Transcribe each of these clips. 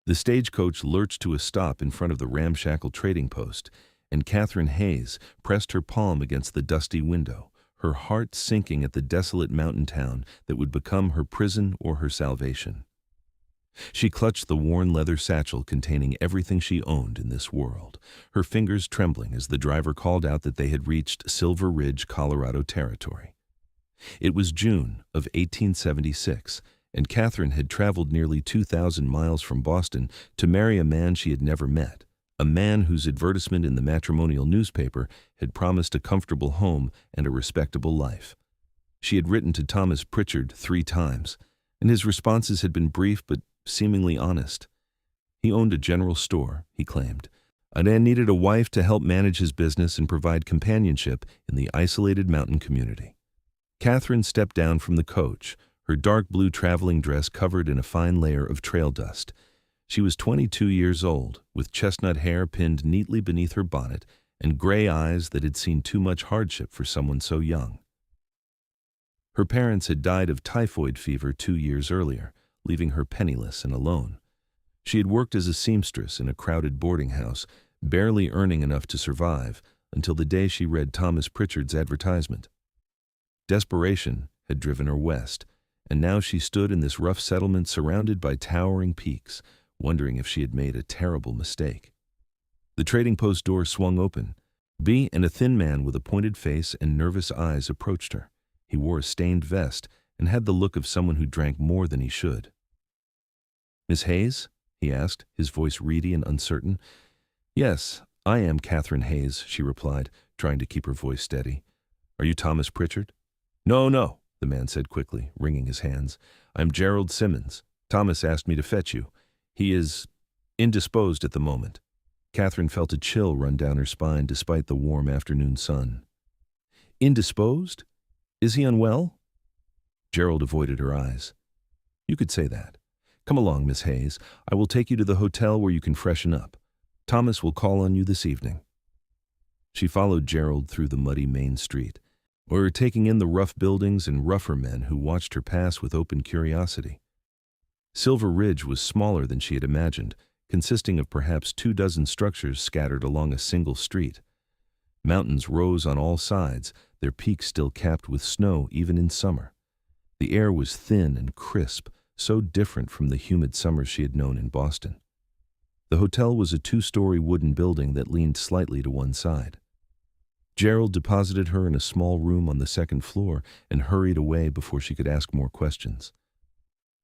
The stagecoach lurched to a stop in front of the ramshackle trading post, and Catherine Hayes pressed her palm against the dusty window, her heart sinking at the desolate mountain town that would become her prison or her salvation. She clutched the worn leather satchel containing everything she owned in this world, her fingers trembling as the driver called out that they had reached Silver Ridge, Colorado territory. It was June of 1876, and Catherine had traveled nearly 2,000 miles from Boston to marry a man she had never met, a man whose advertisement in the matrimonial newspaper had promised a comfortable home and a respectable life. She had written to Thomas Pritchard 3 times, and his responses had been brief but seemingly honest. He owned a general store, he claimed, and needed a wife to help manage his business and provide companionship in the isolated mountain community. Catherine stepped down from the coach, her dark blue traveling dress covered in a fine layer of trail dust. She was 22 years old, with chestnut hair pinned neatly beneath her bonnet and gray eyes that had seen too much hardship for someone so young. Her parents had died of typhoid fever 2 years earlier, leaving her penniless and alone. She had worked as a seamstress in a crowded boarding house, barely earning enough to survive, until the day she read Thomas Pritchard's advertisement. Desperation had driven her west, and now she stood in this rough settlement surrounded by towering peaks, wondering if she had made a terrible mistake. The trading post door swung open. And a thin man with a pointed face and nervous eyes approached her. He wore a stained vest and had the look of someone who drank more than he should. "Miss Hayes?" he asked, his voice reedy and uncertain. "Yes, I am Catherine Hayes," she replied, trying to keep her voice steady. "Are you Thomas Pritchard?" No, the man said quickly, wringing his hands. "I'm Gerald Simmons. Thomas asked me to fetch you. He is indisposed at the moment." Catherine felt a chill run down her spine despite the warm afternoon sun. "Indisposed? Is he unwell?" Gerald avoided her eyes. "You could say that. Come along, Miss Hayes. I will take you to the hotel where you can freshen up. Thomas will call on you this evening." She followed Gerald through the muddy main street, taking in the rough buildings and rougher men who watched her pass with open curiosity. Silver Ridge was smaller than she had imagined, consisting of perhaps 24 structures scattered along a single street. Mountains rose on all sides, their peaks still capped with snow even in summer. The air was thin and crisp, so different from the humid summers she had known in Boston. The hotel was a 2-story wooden building that leaned slightly to one side. Gerald deposited her in a small room on the 2nd floor and hurried away before she could ask more questions.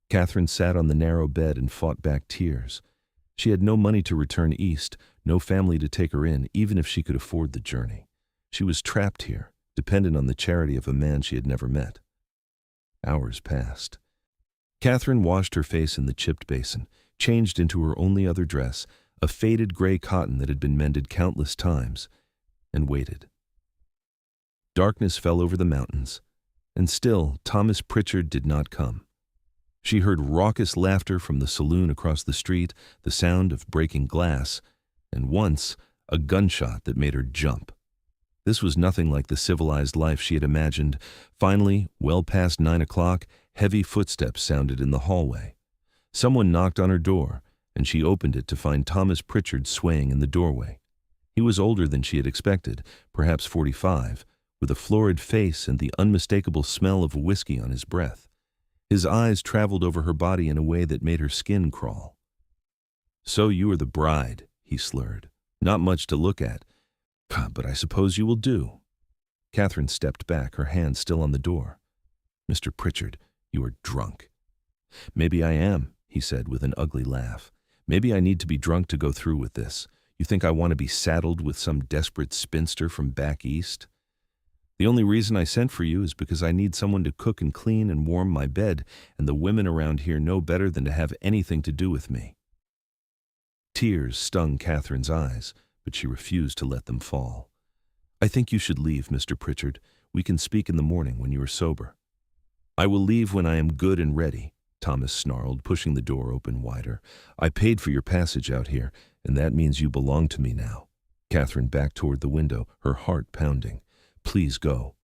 Catherine sat on the narrow bed and fought back tears. She had no money to return east, no family to take her in, even if she could afford the journey. She was trapped here, dependent on the charity of a man she had never met. Hours passed. Catherine washed her face in the chipped basin, changed into her only other dress, a faded gray cotton that had been mended countless times, and waited. Darkness fell over the mountains, and still Thomas Pritchard did not come. She heard raucous laughter from the saloon across the street, the sound of breaking glass, and once a gunshot that made her jump. This was nothing like the civilized life she had imagined. Finally, well past 9 o'clock, heavy footsteps sounded in the hallway. Someone knocked on her door, and she opened it to find Thomas Pritchard swaying in the doorway. He was older than she had expected, perhaps 45, with a florid face and the unmistakable smell of whiskey on his breath. His eyes traveled over her body in a way that made her skin crawl. "So you are the bride," he slurred. "Not much to look at, but I suppose you will do." Catherine stepped back, her hand still on the door. "Mr. Pritchard, you are drunk." "Maybe I am," he said with an ugly laugh. "Maybe I need to be drunk to go through with this. You think I want to be saddled with some desperate spinster from back east? The only reason I sent for you is because I need someone to cook and clean and warm my bed, and the women around here know better than to have anything to do with me." Tears stung Catherine's eyes, but she refused to let them fall. "I think you should leave, Mr. Pritchard. We can speak in the morning when you are sober." "I will leave when I am good and ready," Thomas snarled, pushing the door open wider. "I paid for your passage out here, and that means you belong to me now." Catherine backed toward the window, her heart pounding. "Please go.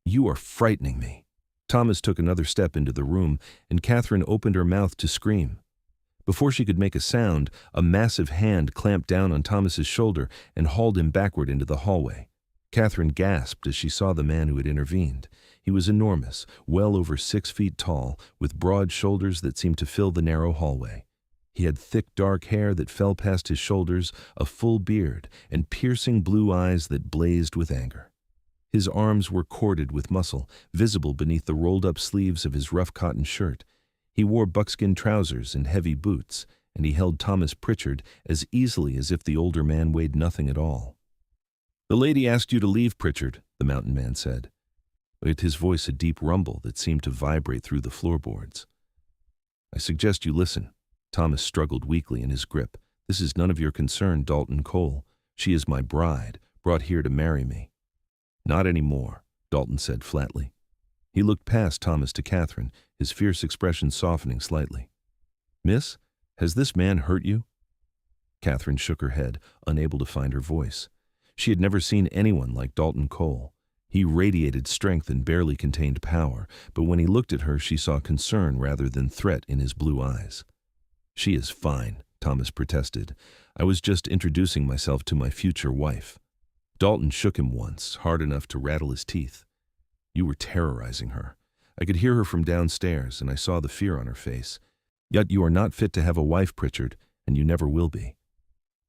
You are frightening me." Thomas took another step into the room, and Catherine opened her mouth to scream. Before she could make a sound, a massive hand clamped down on Thomas's shoulder and hauled him backward into the hallway. Catherine gasped as she saw the man who had intervened. He was enormous, well over 6 feet tall, with broad shoulders that seemed to fill the narrow hallway. He had thick dark hair that fell past his shoulders, a full beard, and piercing blue eyes that blazed with anger. His arms were corded with muscle, visible beneath the rolled-up sleeves of his rough cotton shirt. He wore buckskin trousers and heavy boots, and he held Thomas Pritchard as easily as if the older man weighed nothing at all. "The lady asked you to leave, Pritchard," the mountain man said, with his voice a deep rumble that seemed to vibrate through the floorboards. "I suggest you listen." Thomas struggled weakly in his grip. "This is none of your concern, Dalton Cole. She is my bride, brought here to marry me." "Not anymore," Dalton said flatly. He looked past Thomas to Catherine, his fierce expression softening slightly. "Miss, has this man hurt you?" Catherine shook her head, unable to find her voice. She had never seen anyone like Dalton Cole. He radiated strength and barely contained power, but when he looked at her, she saw concern rather than threat in his blue eyes. "She is fine," Thomas protested. "I was just introducing myself to my future wife." Dalton shook him once, hard enough to rattle his teeth. "You were terrorizing her. I could hear her from downstairs, and I saw the fear on her face. Yet you are not fit to have a wife, Pritchard, and you never will be."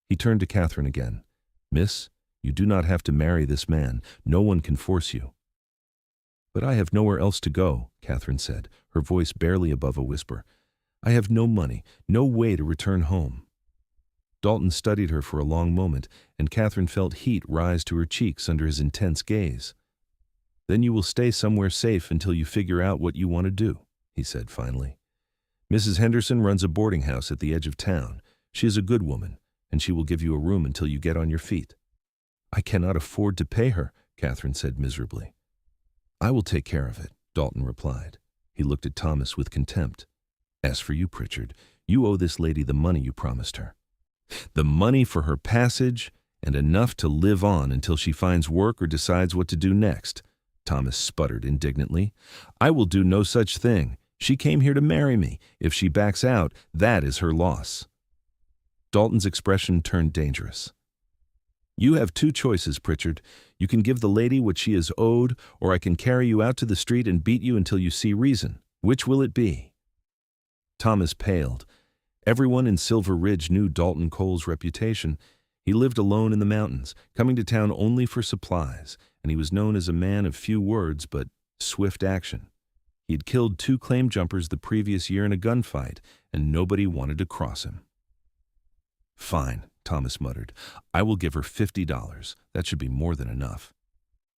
He turned to Catherine again. "Miss, you do not have to marry this man. No one can force you." "But I have nowhere else to go," Catherine said, her voice barely above a whisper. "I have no money, no way to return home." Dalton studied her for a long moment, and Catherine felt heat rise to her cheeks under his intense gaze. "Then you will stay somewhere safe until you figure out what you want to do," he said finally. "Mrs. Henderson runs a boarding house at the edge of town. She is a good woman, and she will give you a room until you get on your feet." "I cannot afford to pay her," Catherine said miserably. "I will take care of it," Dalton replied. He looked at Thomas with contempt. "As for you, Pritchard, you owe this lady the money you promised her." "The money for her passage, and enough to live on until she finds work or decides what to do next," Thomas sputtered indignantly. "I will do no such thing. She came here to marry me. If she backs out, that is her loss." Dalton's expression turned dangerous. "You have two choices, Pritchard. You can give the lady what she is owed, or I can carry you out to the street and beat you until you see reason. Which will it be?" Thomas paled. Everyone in Silver Ridge knew Dalton Cole's reputation. He lived alone in the mountains, coming to town only for supplies, and he was known as a man of few words but swift action. He had killed 2 claim jumpers the previous year in a gunfight, and nobody wanted to cross him. "Fine," Thomas muttered. "I will give her $50. That should be more than enough."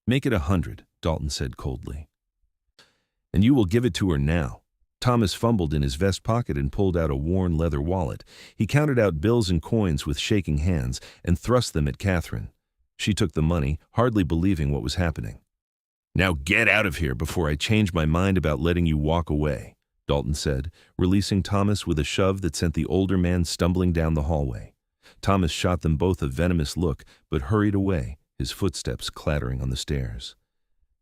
"Make it 100, Dalton said coldly. "And you will give it to her now." Thomas fumbled in his vest pocket and pulled out a worn leather wallet. He counted out bills and coins with shaking hands and thrust them at Catherine. She took the money, hardly believing what was happening. "Now get out of here before I change my mind about letting you walk away," Dalton said, releasing Thomas with a shove that sent the older man stumbling down the hallway. Thomas shot them both a venomous look, but hurried away, his footsteps clattering on the stairs.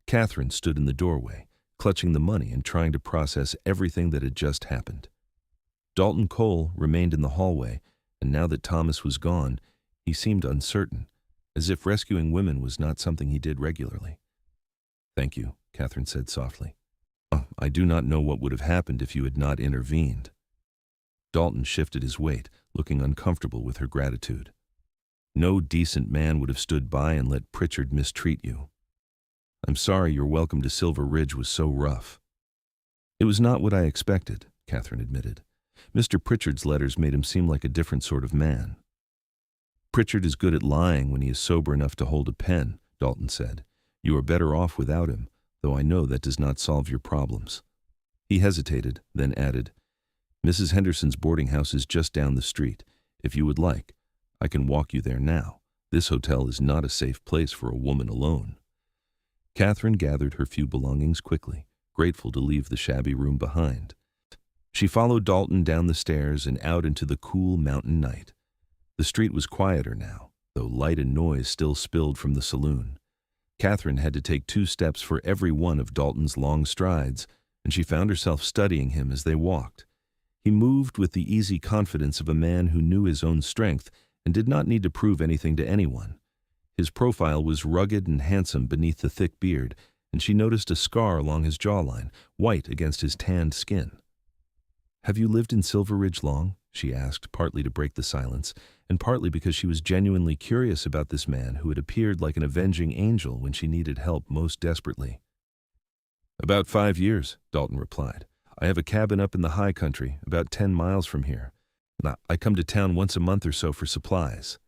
Catherine stood in the doorway, clutching the money and trying to process everything that had just happened. Dalton Cole remained in the hallway, and now that Thomas was gone, he seemed uncertain, as if rescuing women was not something he did regularly. "Thank you," Catherine said softly. "I do not know what would have happened if you had not intervened." Dalton shifted his weight, looking uncomfortable with her gratitude. "No decent man would have stood by and let Pritchard mistreat you. I'm sorry your welcome to Silver Ridge was so rough." "It was not what I expected," Catherine admitted. "Mr. Pritchard's letters made him seem like a different sort of man." "Pritchard is good at lying when he is sober enough to hold a pen," Dalton said. "You are better off without him, though I know that does not solve your problems." He hesitated, then added, "Mrs. Henderson's boarding house is just down the street. If you would like, I can walk you there now. This hotel is not a safe place for a woman alone." Catherine gathered her few belongings quickly, grateful to leave the shabby room behind. She followed Dalton down the stairs and out into the cool mountain night. The street was quieter now, though light and noise still spilled from the saloon. Catherine had to take 2 steps for every one of Dalton's long strides, and she found herself studying him as they walked. He moved with the easy confidence of a man who knew his own strength and did not need to prove anything to anyone. His profile was rugged and handsome beneath the thick beard, and she noticed a scar along his jawline, white against his tanned skin. "Have you lived in Silver Ridge long?" she asked, partly to break the silence, and partly because she was genuinely curious about this man who had appeared like an avenging angel when she needed help most desperately. "About 5 years, Dalton replied. "I have a cabin up in the high country, about 10 miles from here. I come to town once a month or so for supplies."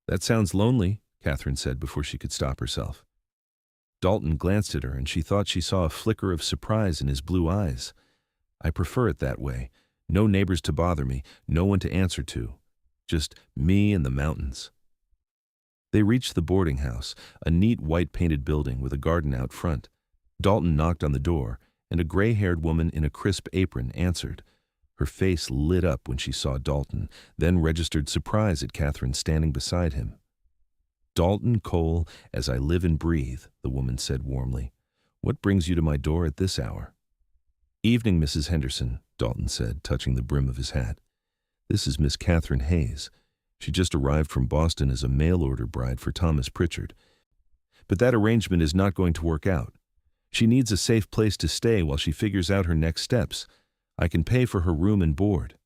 "That sounds lonely," Catherine said before she could stop herself. Dalton glanced at her, and she thought she saw a flicker of surprise in his blue eyes. "I prefer it that way. No neighbors to bother me, no one to answer to. Just me and the mountains." They reached the boarding house, a neat white-painted building with a garden out front. Dalton knocked on the door, and a gray-haired woman in a crisp apron answered. Her face lit up when she saw Dalton, then registered surprise at Catherine standing beside him. "Dalton Cole, as I live and breathe," the woman said warmly. "What brings you to my door at this hour?" "Evening, Mrs. Henderson," Dalton said, touching the brim of his hat. "This is Miss Catherine Hayes. She just arrived from Boston as a mail-order bride for Thomas Pritchard. But that arrangement is not going to work out. She needs a safe place to stay while she figures out her next steps. I can pay for her room and board."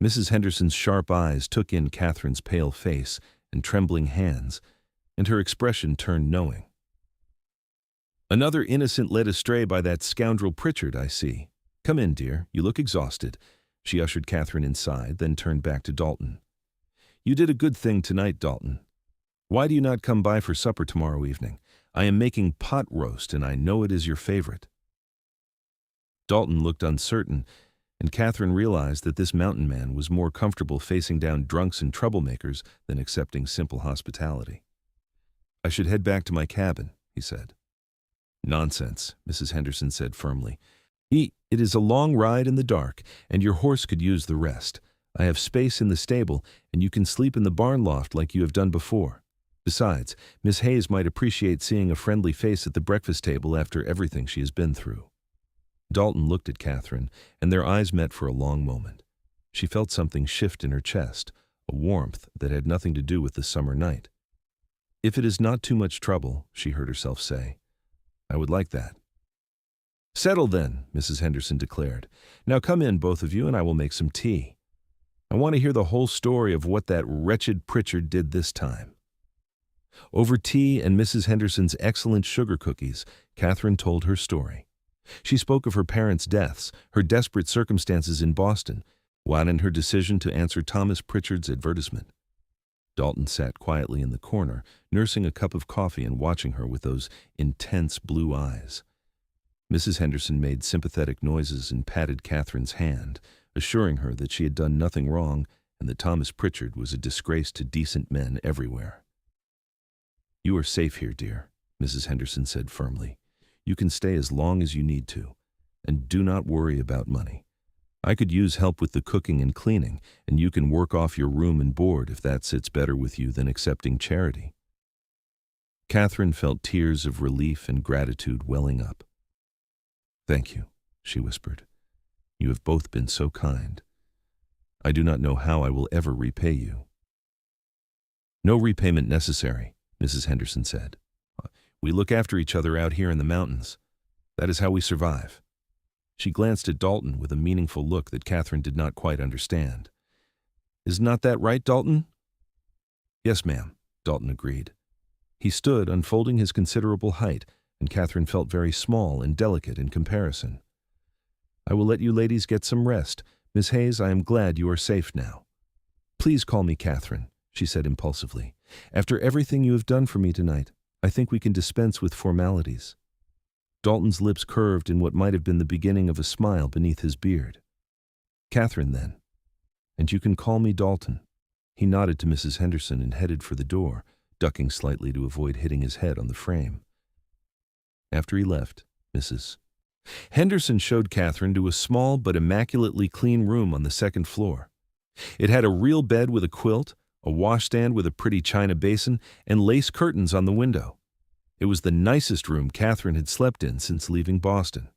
Mrs. Henderson's sharp eyes took in Catherine's pale face and trembling hands, and her expression turned knowing. "Another innocent led astray by that scoundrel Pritchard, I see. Come in, dear. You look exhausted." She ushered Catherine inside, then turned back to Dalton. "You did a good thing tonight, Dalton. Why do you not come by for supper tomorrow evening? I am making pot roast, and I know it is your favorite." Dalton looked uncertain, and Catherine realized that this mountain man was more comfortable facing down drunks and troublemakers than accepting simple hospitality. "I should head back to my cabin," he said. "Nonsense," Mrs. Henderson said firmly. It is a long ride in the dark, and your horse could use the rest. I have space in the stable, and you can sleep in the barn loft like you have done before. Besides, Miss Hayes might appreciate seeing a friendly face at the breakfast table after everything she has been through." Dalton looked at Catherine, and their eyes met for a long moment. She felt something shift in her chest, a warmth that had nothing to do with the summer night. "If it is not too much trouble," she heard herself say, "I would like that." "Settle then," Mrs. Henderson declared. "Now come in, both of you, and I will make some tea. I want to hear the whole story of what that wretched Pritchard did this time." Over tea and Mrs. Henderson's excellent sugar cookies, Catherine told her story. She spoke of her parents' deaths, her desperate circumstances in Boston, and her decision to answer Thomas Pritchard's advertisement. Dalton sat quietly in the corner, nursing a cup of coffee and watching her with those intense blue eyes. Mrs. Henderson made sympathetic noises and patted Catherine's hand, assuring her that she had done nothing wrong and that Thomas Pritchard was a disgrace to decent men everywhere. "You are safe here, dear," Mrs. Henderson said firmly. "You can stay as long as you need to, and do not worry about money. I could use help with the cooking and cleaning, and you can work off your room and board if that sits better with you than accepting charity." Catherine felt tears of relief and gratitude welling up. "Thank you," she whispered. "You have both been so kind. I do not know how I will ever repay you." "No repayment necessary," Mrs. Henderson said. "We look after each other out here in the mountains. That is how we survive." She glanced at Dalton with a meaningful look that Catherine did not quite understand. "Is not that right, Dalton?" "Yes, ma'am," Dalton agreed. He stood, unfolding his considerable height, and Catherine felt very small and delicate in comparison. "I will let you ladies get some rest. Miss Hayes, I am glad you are safe now." "Please call me Catherine," she said impulsively. "After everything you have done for me tonight, I think we can dispense with formalities." Dalton's lips curved in what might have been the beginning of a smile beneath his beard. "Catherine, then. And you can call me Dalton." He nodded to Mrs. Henderson and headed for the door, ducking slightly to avoid hitting his head on the frame. After he left, Mrs. Henderson showed Catherine to a small but immaculately clean room on the second floor. It had a real bed with a quilt, a washstand with a pretty china basin, and lace curtains on the window. It was the nicest room Catherine had slept in since leaving Boston.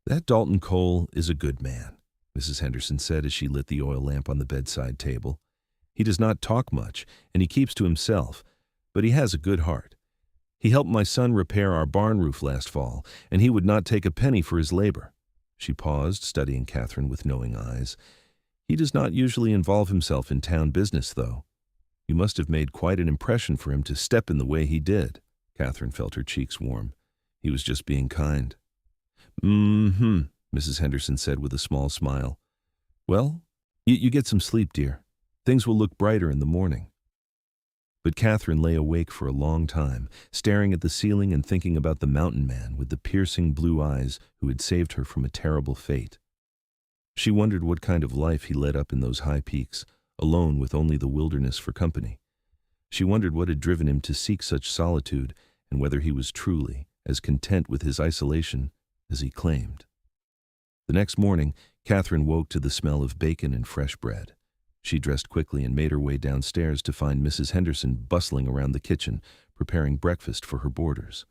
That Dalton Cole is a good man, Mrs. Henderson said as she lit the oil lamp on the bedside table. He does not talk much, and he keeps to himself, but he has a good heart. He helped my son repair our barn roof last fall, and he would not take a penny for his labor. She paused, studying Catherine with knowing eyes. He does not usually involve himself in town business, though. You must have made quite an impression for him to step in the way he did. Catherine felt her cheeks warm. He was just being kind. Mm-hmm, Mrs. Henderson said with a small smile. Well, you get some sleep, dear. Things will look brighter in the morning. But Catherine lay awake for a long time, staring at the ceiling and thinking about the mountain man with the piercing blue eyes who had saved her from a terrible fate. She wondered what kind of life he led up in those high peaks, alone with only the wilderness for company. She wondered what had driven him to seek such solitude and whether he was truly as content with his isolation as he claimed. The next morning, Catherine woke to the smell of bacon and fresh bread. She dressed quickly and made her way downstairs to find Mrs. Henderson bustling around the kitchen, preparing breakfast for her boarders.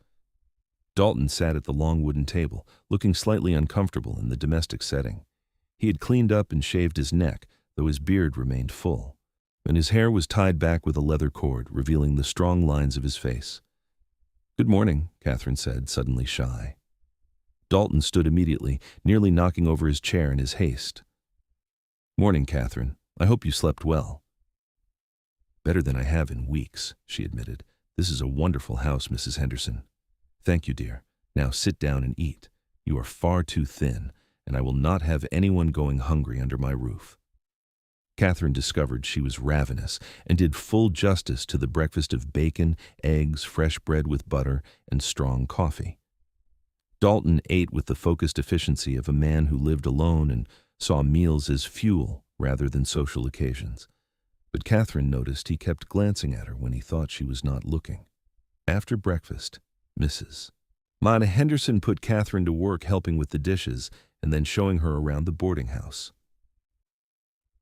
Dalton sat at the long wooden table, looking slightly uncomfortable in the domestic setting. He had cleaned up and shaved his neck, though his beard remained full, and his hair was tied back with a leather cord, revealing the strong lines of his face. "Good morning," Catherine said, suddenly shy. Dalton stood immediately, nearly knocking over his chair in his haste. "Morning, Catherine. I hope you slept well." "Better than I have in weeks," she admitted. "This is a wonderful house, Mrs. Henderson." "Thank you, dear. Now sit down and eat. You are far too thin, and I will not have anyone going hungry under my roof." Catherine discovered she was ravenous and did full justice to the breakfast of bacon, eggs, fresh bread with butter, and strong coffee. Dalton ate with the focused efficiency of a man who lived alone and saw meals as fuel rather than social occasions. But Catherine noticed he kept glancing at her when he thought she was not looking. After breakfast, Mrs. Mona Henderson put Catherine to work helping with the dishes and then showing her around the boarding house.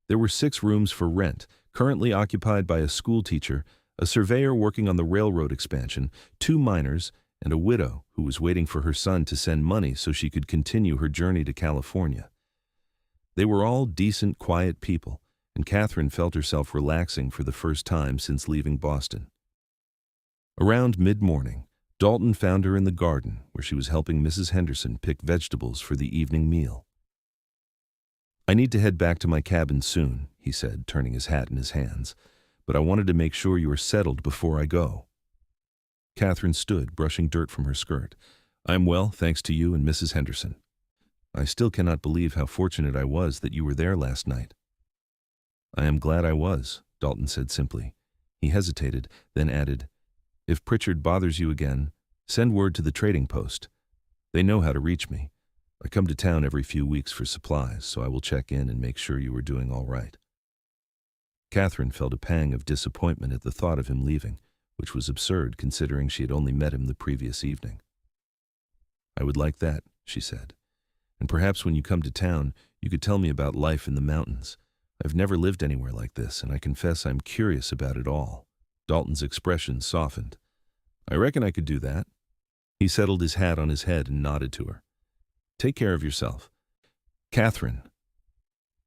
There were 6 rooms for rent, currently occupied by a school teacher, a surveyor working on the railroad expansion, 2 miners, and a widow who was waiting for her son to send money so she could continue her journey to California. They were all decent, quiet people, and Catherine felt herself relaxing for the first time since leaving Boston. Around mid-morning, Dalton found her in the garden where she was helping Mrs. Henderson pick vegetables for the evening meal. "I need to head back to my cabin soon," he said, turning his hat in his hands, "but I wanted to make sure you are settled before I go." Catherine stood, brushing dirt from her skirt. "I am well, thanks to you and Mrs. Henderson. I still cannot believe how fortunate I was that you were there last night." "I am glad I was," Dalton said simply. He hesitated, then added, "If Pritchard bothers you again, send word to the trading post. They know how to reach me. I come to town every few weeks for supplies, so I will check in and make sure you are doing all right." Catherine felt a pang of disappointment at the thought of him leaving, which was absurd considering she had only met him the previous evening. "I would like that," she said. "And perhaps when you come to town, you could tell me about life in the mountains. I've never lived anywhere like this, and I confess I'm curious about it all." Dalton's expression softened. "I reckon I could do that." He settled his hat on his head and nodded to her. "Take care of yourself." "Catherine."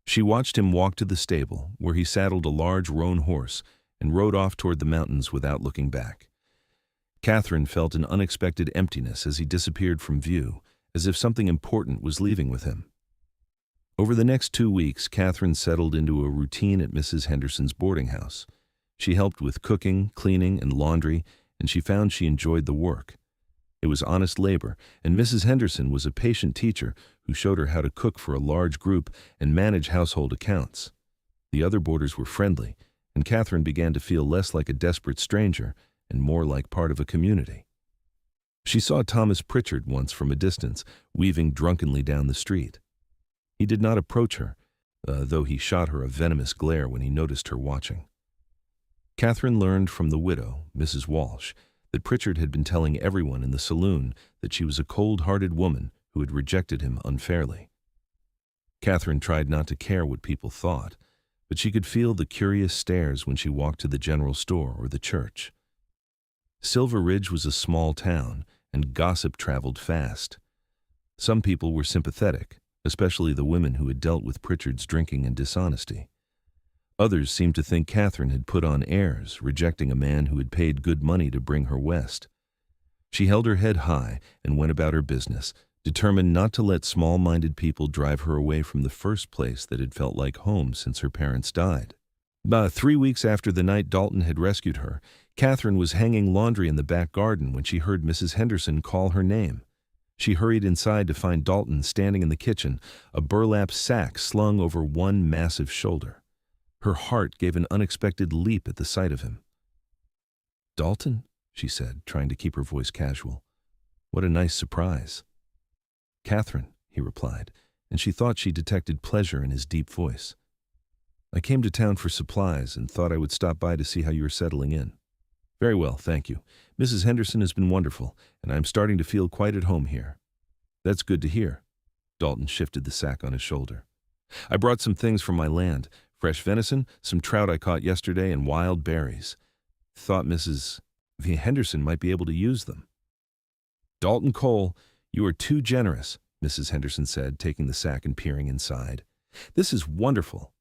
She watched him walk to the stable, where he saddled a large roan horse and rode off toward the mountains without looking back. Catherine felt an unexpected emptiness as he disappeared from view, as if something important was leaving with him. Over the next 2 weeks, Catherine settled into a routine at Mrs. Henderson's boarding house. She helped with cooking, cleaning, and laundry, and she found she enjoyed the work. It was honest labor, and Mrs. Henderson was a patient teacher who showed her how to cook for a large group and manage household accounts. The other boarders were friendly, and Catherine began to feel less like a desperate stranger and more like part of a community. She saw Thomas Pritchard once from a distance, weaving drunkenly down the street. He did not approach her, though he shot her a venomous glare when he noticed her watching. Catherine learned from the widow, Mrs. Walsh, that Pritchard had been telling everyone in the saloon that she was a cold-hearted woman who had rejected him unfairly. Catherine tried not to care what people thought, but she could feel the curious stares when she walked to the general store or the church. Silver Ridge was a small town, and gossip traveled fast. Some people were sympathetic, especially the women who had dealt with Pritchard's drinking and dishonesty. Others seemed to think Catherine had put on airs, rejecting a man who had paid good money to bring her west. She held her head high and went about her business, determined not to let small-minded people drive her away from the first place that had felt like home since her parents died. About 3 weeks after the night Dalton had rescued her, Catherine was hanging laundry in the back garden when she heard Mrs. Henderson call her name. She hurried inside to find Dalton standing in the kitchen, a burlap sack slung over one massive shoulder. Her heart gave an unexpected leap at the sight of him. "Dalton," she said, trying to keep her voice casual. "What a nice surprise." "Catherine," he replied, and she thought she detected pleasure in his deep voice. "I came to town for supplies and thought I would stop by to see how you are settling in." "Very well, thank you. Mrs. Henderson has been wonderful, and I am starting to feel quite at home here." "That's good to hear." Dalton shifted the sack on his shoulder. "I brought some things from my land, fresh venison, some trout I caught yesterday, and wild berries. Thought Mrs. Henderson might be able to use them." "Dalton Cole, you are too generous," Mrs. Henderson said, taking the sack and peering inside. "This is wonderful.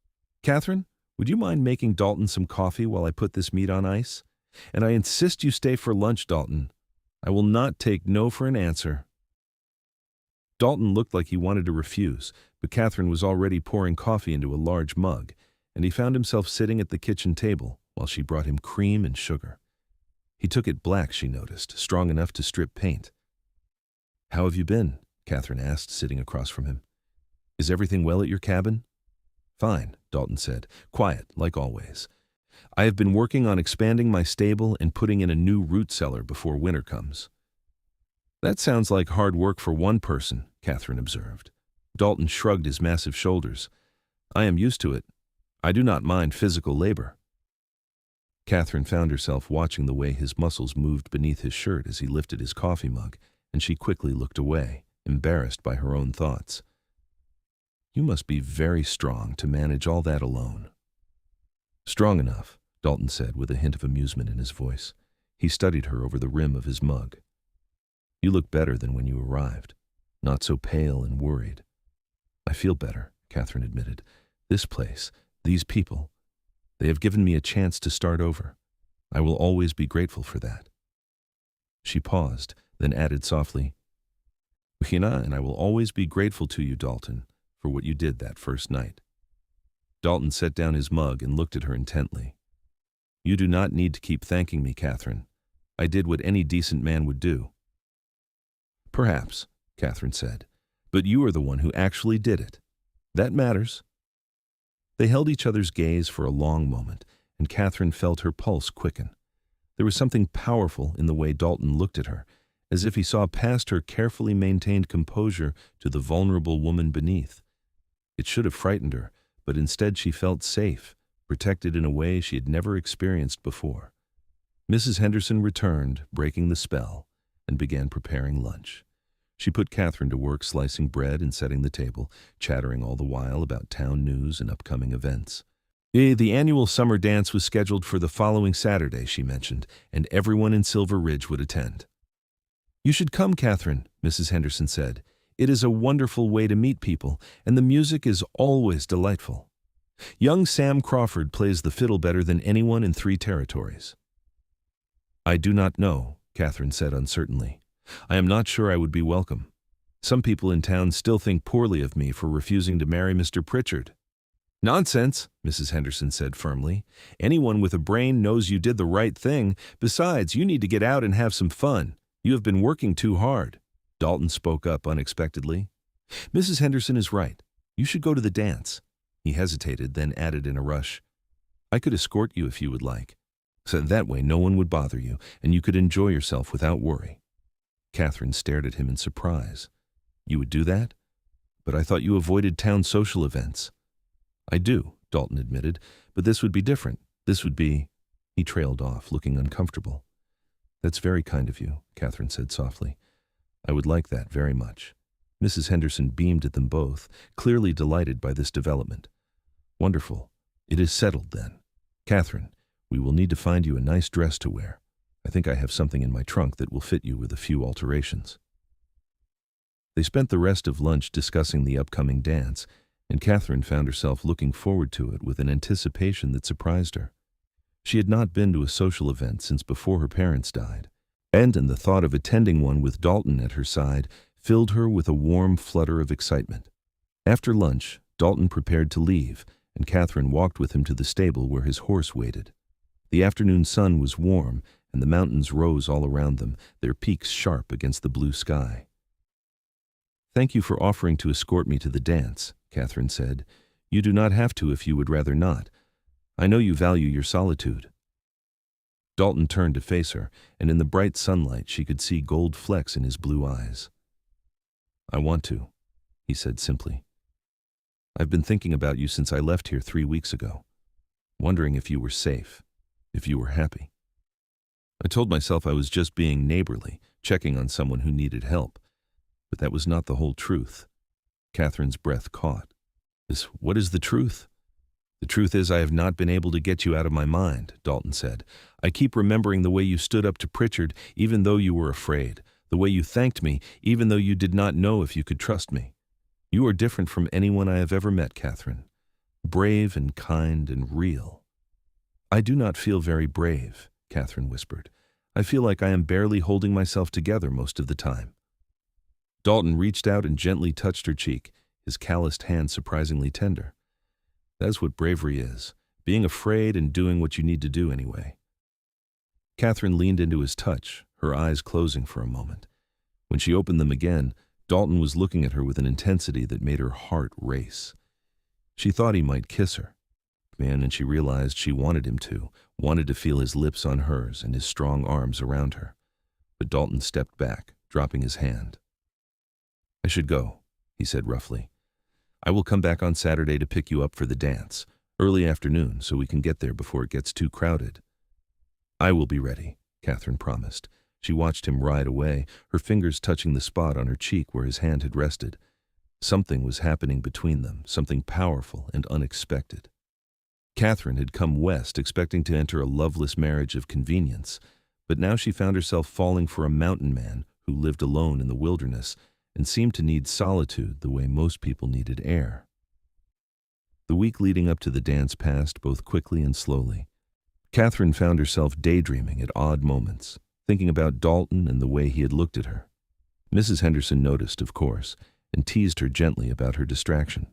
Catherine, would you mind making Dalton some coffee while I put this meat on ice? And I insist you stay for lunch, Dalton. I will not take no for an answer." Dalton looked like he wanted to refuse, but Catherine was already pouring coffee into a large mug, and he found himself sitting at the kitchen table while she brought him cream and sugar. He took it black, she noticed, strong enough to strip paint. "How have you been?" Catherine asked, sitting across from him. "Is everything well at your cabin?" "Fine," Dalton said, quiet, like always. "I have been working on expanding my stable and putting in a new root cellar before winter comes." "That sounds like hard work for one person," Catherine observed. Dalton shrugged his massive shoulders. "I am used to it. I do not mind physical labor." Catherine found herself watching the way his muscles moved beneath his shirt as he lifted his coffee mug, and she quickly looked away, embarrassed by her own thoughts. "You must be very strong to manage all that alone." "Strong enough," Dalton said with a hint of amusement in his voice. He studied her over the rim of his mug. "You look better than when you arrived. Not so pale and worried." "I feel better," Catherine admitted. "This place, these people, they have given me a chance to start over. I will always be grateful for that." She paused, then added softly, "And I will always be grateful to you, Dalton, for what you did that first night." Dalton set down his mug and looked at her intently. "You do not need to keep thanking me, Catherine. I did what any decent man would do." "Perhaps," Catherine said, "but you are the one who actually did it. That matters." They held each other's gaze for a long moment, and Catherine felt her pulse quicken. There was something powerful in the way Dalton looked at her, as if he saw past her carefully maintained composure to the vulnerable woman beneath. It should have frightened her, but instead she felt safe, protected in a way she had never experienced before. Mrs. Henderson returned, breaking the spell, and began preparing lunch. She put Catherine to work slicing bread and setting the table, chattering all the while about town news and upcoming events. The annual summer dance was scheduled for the following Saturday, she mentioned, and everyone in Silver Ridge would attend. "You should come, Catherine," Mrs. Henderson said. "It is a wonderful way to meet people, and the music is always delightful. Young Sam Crawford plays the fiddle better than anyone in 3 territories." "I do not know," Catherine said uncertainly. "I am not sure I would be welcome. Some people in town still think poorly of me for refusing to marry Mr. Pritchard." "Nonsense," Mrs. Henderson said firmly. "Anyone with a brain knows you did the right thing. Besides, you need to get out and have some fun. You have been working too hard." Dalton spoke up unexpectedly. "Mrs. Henderson is right. You should go to the dance." He hesitated, then added in a rush, "I could escort you if you would like. So that way no one would bother you, and you could enjoy yourself without worry." Catherine stared at him in surprise. "You would do that? But I thought you avoided town social events." "I do," Dalton admitted, "but this would be different. This would be—" He trailed off, looking uncomfortable. "That's very kind of you," Catherine said softly. "I would like that very much." Mrs. Henderson beamed at them both, clearly delighted by this development. "Wonderful. It is settled, then. Catherine, we will need to find you a nice dress to wear. I think I have something in my trunk that will fit you with a few alterations." They spent the rest of lunch discussing the upcoming dance, and Catherine found herself looking forward to it with an anticipation that surprised her. She had not been to a social event since before her parents died, and the thought of attending one with Dalton at her side filled her with a warm flutter of excitement. After lunch, Dalton prepared to leave, and Catherine walked with him to the stable where his horse waited. The afternoon sun was warm, and the mountains rose all around them, their peaks sharp against the blue sky. "Thank you for offering to escort me to the dance," Catherine said. "You do not have to if you would rather not. I know you value your solitude." Dalton turned to face her, and in the bright sunlight she could see gold flecks in his blue eyes. "I want to," he said simply. "I've been thinking about you since I left here 3 weeks ago, wondering if you were safe, if you were happy. I told myself I was just being neighborly, checking on someone who needed help. But that was not the whole truth." Catherine's breath caught. What is the truth?" "The truth is I have not been able to get you out of my mind," Dalton said. "I keep remembering the way you stood up to Pritchard even though you were afraid, the way you thanked me even though you did not know if you could trust me. You are different from anyone I have ever met, Catherine. Brave and kind and real." "I do not feel very brave," Catherine whispered. "I feel like I am barely holding myself together most of the time." Dalton reached out and gently touched her cheek, his calloused hand surprisingly tender. "That is what bravery is, being afraid and doing what you need to do anyway." Catherine leaned into his touch, her eyes closing for a moment. When she opened them again, Dalton was looking at her with an intensity that made her heart race. She thought he might kiss her, and she realized she wanted him to, wanted to feel his lips on hers and his strong arms around her. But Dalton stepped back, dropping his hand. "I should go," he said roughly. "I will come back on Saturday to pick you up for the dance, early afternoon, so we can get there before it gets too crowded." "I will be ready," Catherine promised. She watched him ride away, her fingers touching the spot on her cheek where his hand had rested. Something was happening between them, something powerful and unexpected. Catherine had come west expecting to enter a loveless marriage of convenience, but now she found herself falling for a mountain man who lived alone in the wilderness and seemed to need solitude the way most people needed air. The week leading up to the dance passed both quickly and slowly. Catherine found herself daydreaming at odd moments, thinking about Dalton and the way he had looked at her. Mrs. Henderson noticed, of course, and teased her gently about her distraction.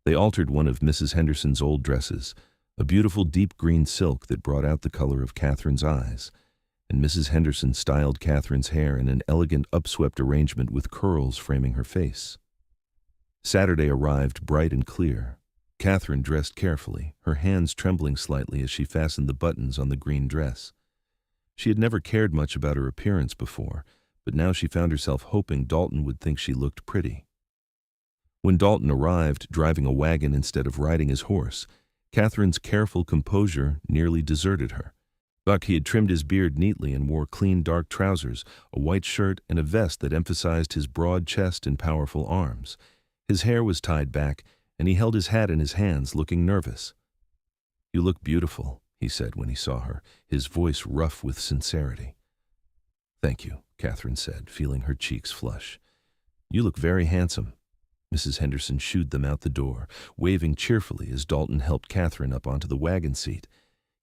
They altered one of Mrs. Henderson's old dresses, a beautiful deep green silk that brought out the color of Catherine's eyes, and Mrs. Henderson styled Catherine's hair in an elegant upswept arrangement with curls framing her face. Saturday arrived bright and clear. Catherine dressed carefully, her hands trembling slightly as she fastened the buttons on the green dress. She had never cared much about her appearance before, but now she found herself hoping Dalton would think she looked pretty. When Dalton arrived, driving a wagon instead of riding his horse, Catherine's careful composure nearly deserted her. Buck, he had trimmed his beard neatly and wore clean dark trousers, a white shirt, and a vest that emphasized his broad chest and powerful arms. His hair was tied back, and he held his hat in his hands, looking nervous. "You look beautiful," he said when he saw her, his voice rough with sincerity. "Thank you," Catherine said, feeling her cheeks flush. "You look very handsome." Mrs. Henderson shooed them out the door, waving cheerfully as Dalton helped Catherine up onto the wagon seat.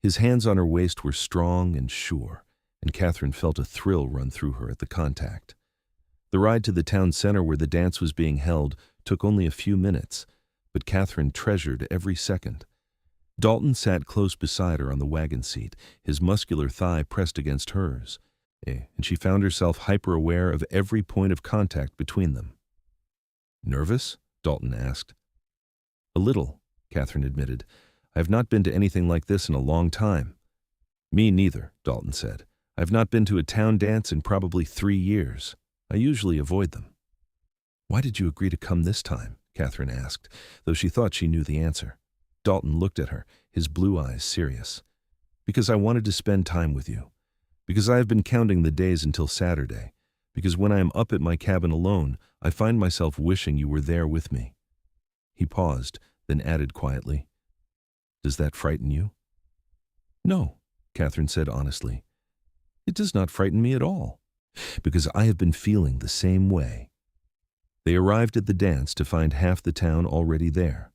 His hands on her waist were strong and sure, and Catherine felt a thrill run through her at the contact. The ride to the town center where the dance was being held took only a few minutes, but Catherine treasured every second. Dalton sat close beside her on the wagon seat, his muscular thigh pressed against hers, and she found herself hyper-aware of every point of contact between them. "Nervous?" Dalton asked. "A little," Catherine admitted. "I have not been to anything like this in a long time." "Me neither," Dalton said. "I have not been to a town dance in probably 3 years. I usually avoid them." "Why did you agree to come this time?" Catherine asked, though she thought she knew the answer. Dalton looked at her, his blue eyes serious. "Because I wanted to spend time with you. Because I have been counting the days until Saturday. Because when I am up at my cabin alone, I find myself wishing you were there with me." He paused, then added quietly, "Does that frighten you?" "No," Catherine said honestly. "It does not frighten me at all. because I have been feeling the same way." They arrived at the dance to find half the town already there.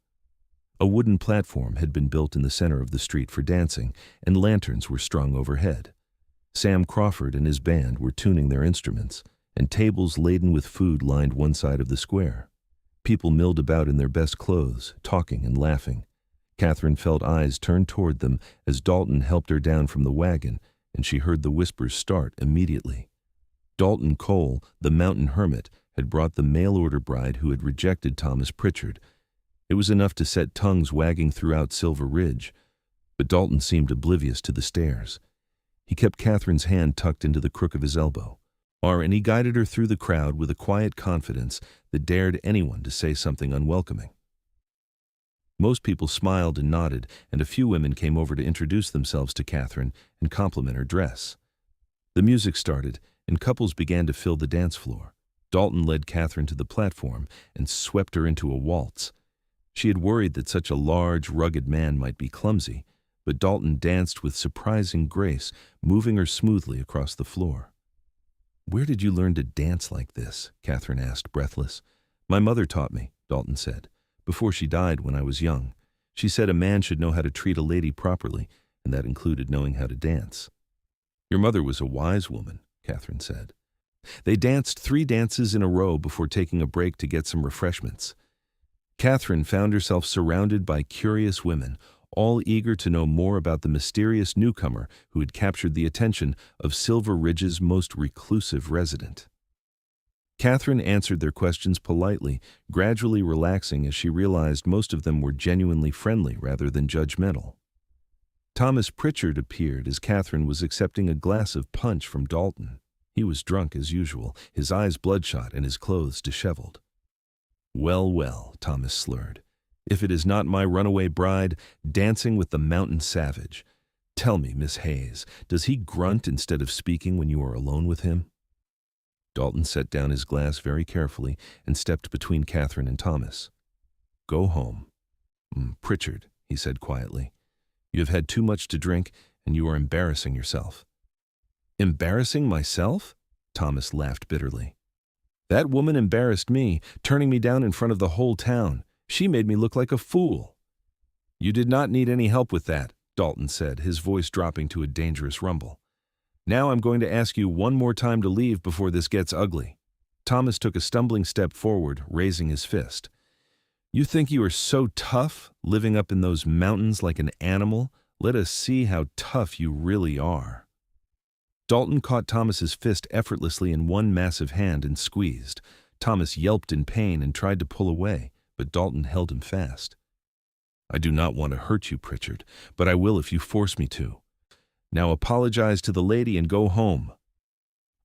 A wooden platform had been built in the center of the street for dancing, and lanterns were strung overhead. Sam Crawford and his band were tuning their instruments, and tables laden with food lined one side of the square. People milled about in their best clothes, talking and laughing. Catherine felt eyes turned toward them as Dalton helped her down from the wagon, and she heard the whispers start immediately. Dalton Cole, the mountain hermit, had brought the mail-order bride who had rejected Thomas Pritchard. It was enough to set tongues wagging throughout Silver Ridge, but Dalton seemed oblivious to the stares. He kept Catherine's hand tucked into the crook of his elbow, and he guided her through the crowd with a quiet confidence that dared anyone to say something unwelcoming. Most people smiled and nodded, and a few women came over to introduce themselves to Catherine and compliment her dress. The music started, and couples began to fill the dance floor. Dalton led Catherine to the platform and swept her into a waltz. She had worried that such a large, rugged man might be clumsy, but Dalton danced with surprising grace, moving her smoothly across the floor. "Where did you learn to dance like this?" Catherine asked, breathless. "My mother taught me," Dalton said, "before she died when I was young. She said a man should know how to treat a lady properly, and that included knowing how to dance." "Your mother was a wise woman," Catherine said. They danced 3 dances in a row before taking a break to get some refreshments. Catherine found herself surrounded by curious women, all eager to know more about the mysterious newcomer who had captured the attention of Silver Ridge's most reclusive resident. Catherine answered their questions politely, gradually relaxing as she realized most of them were genuinely friendly rather than judgmental. Thomas Pritchard appeared as Catherine was accepting a glass of punch from Dalton. He was drunk as usual, his eyes bloodshot and his clothes disheveled. "Well, well," Thomas slurred, "if it is not my runaway bride, dancing with the mountain savage. Tell me, Miss Hayes, does he grunt instead of speaking when you are alone with him?" Dalton set down his glass very carefully and stepped between Catherine and Thomas. "Go home." "Pritchard," he said quietly, "you have had too much to drink, and you are embarrassing yourself." "Embarrassing myself?" Thomas laughed bitterly. "That woman embarrassed me, turning me down in front of the whole town. She made me look like a fool." "You did not need any help with that," Dalton said, his voice dropping to a dangerous rumble. "Now I'm going to ask you one more time to leave before this gets ugly." Thomas took a stumbling step forward, raising his fist. "You think you are so tough, living up in those mountains like an animal? Let us see how tough you really are." Dalton caught Thomas's fist effortlessly in one massive hand and squeezed. Thomas yelped in pain and tried to pull away, but Dalton held him fast. "I do not want to hurt you, Pritchard, but I will if you force me to. Now apologize to the lady and go home."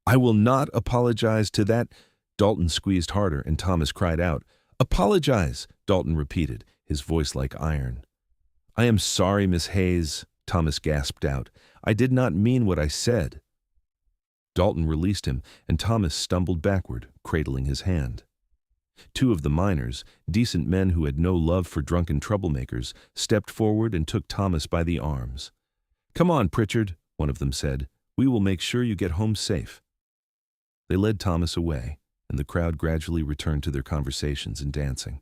"I will not apologize to that." Dalton squeezed harder and Thomas cried out. "Apologize," Dalton repeated, his voice like iron. "I am sorry, Miss Hayes," Thomas gasped out. "I did not mean what I said." Dalton released him, and Thomas stumbled backward, cradling his hand. 2 of the miners, decent men who had no love for drunken troublemakers, stepped forward and took Thomas by the arms. "Come on, Pritchard," one of them said. "We will make sure you get home safe." They led Thomas away, and the crowd gradually returned to their conversations and dancing.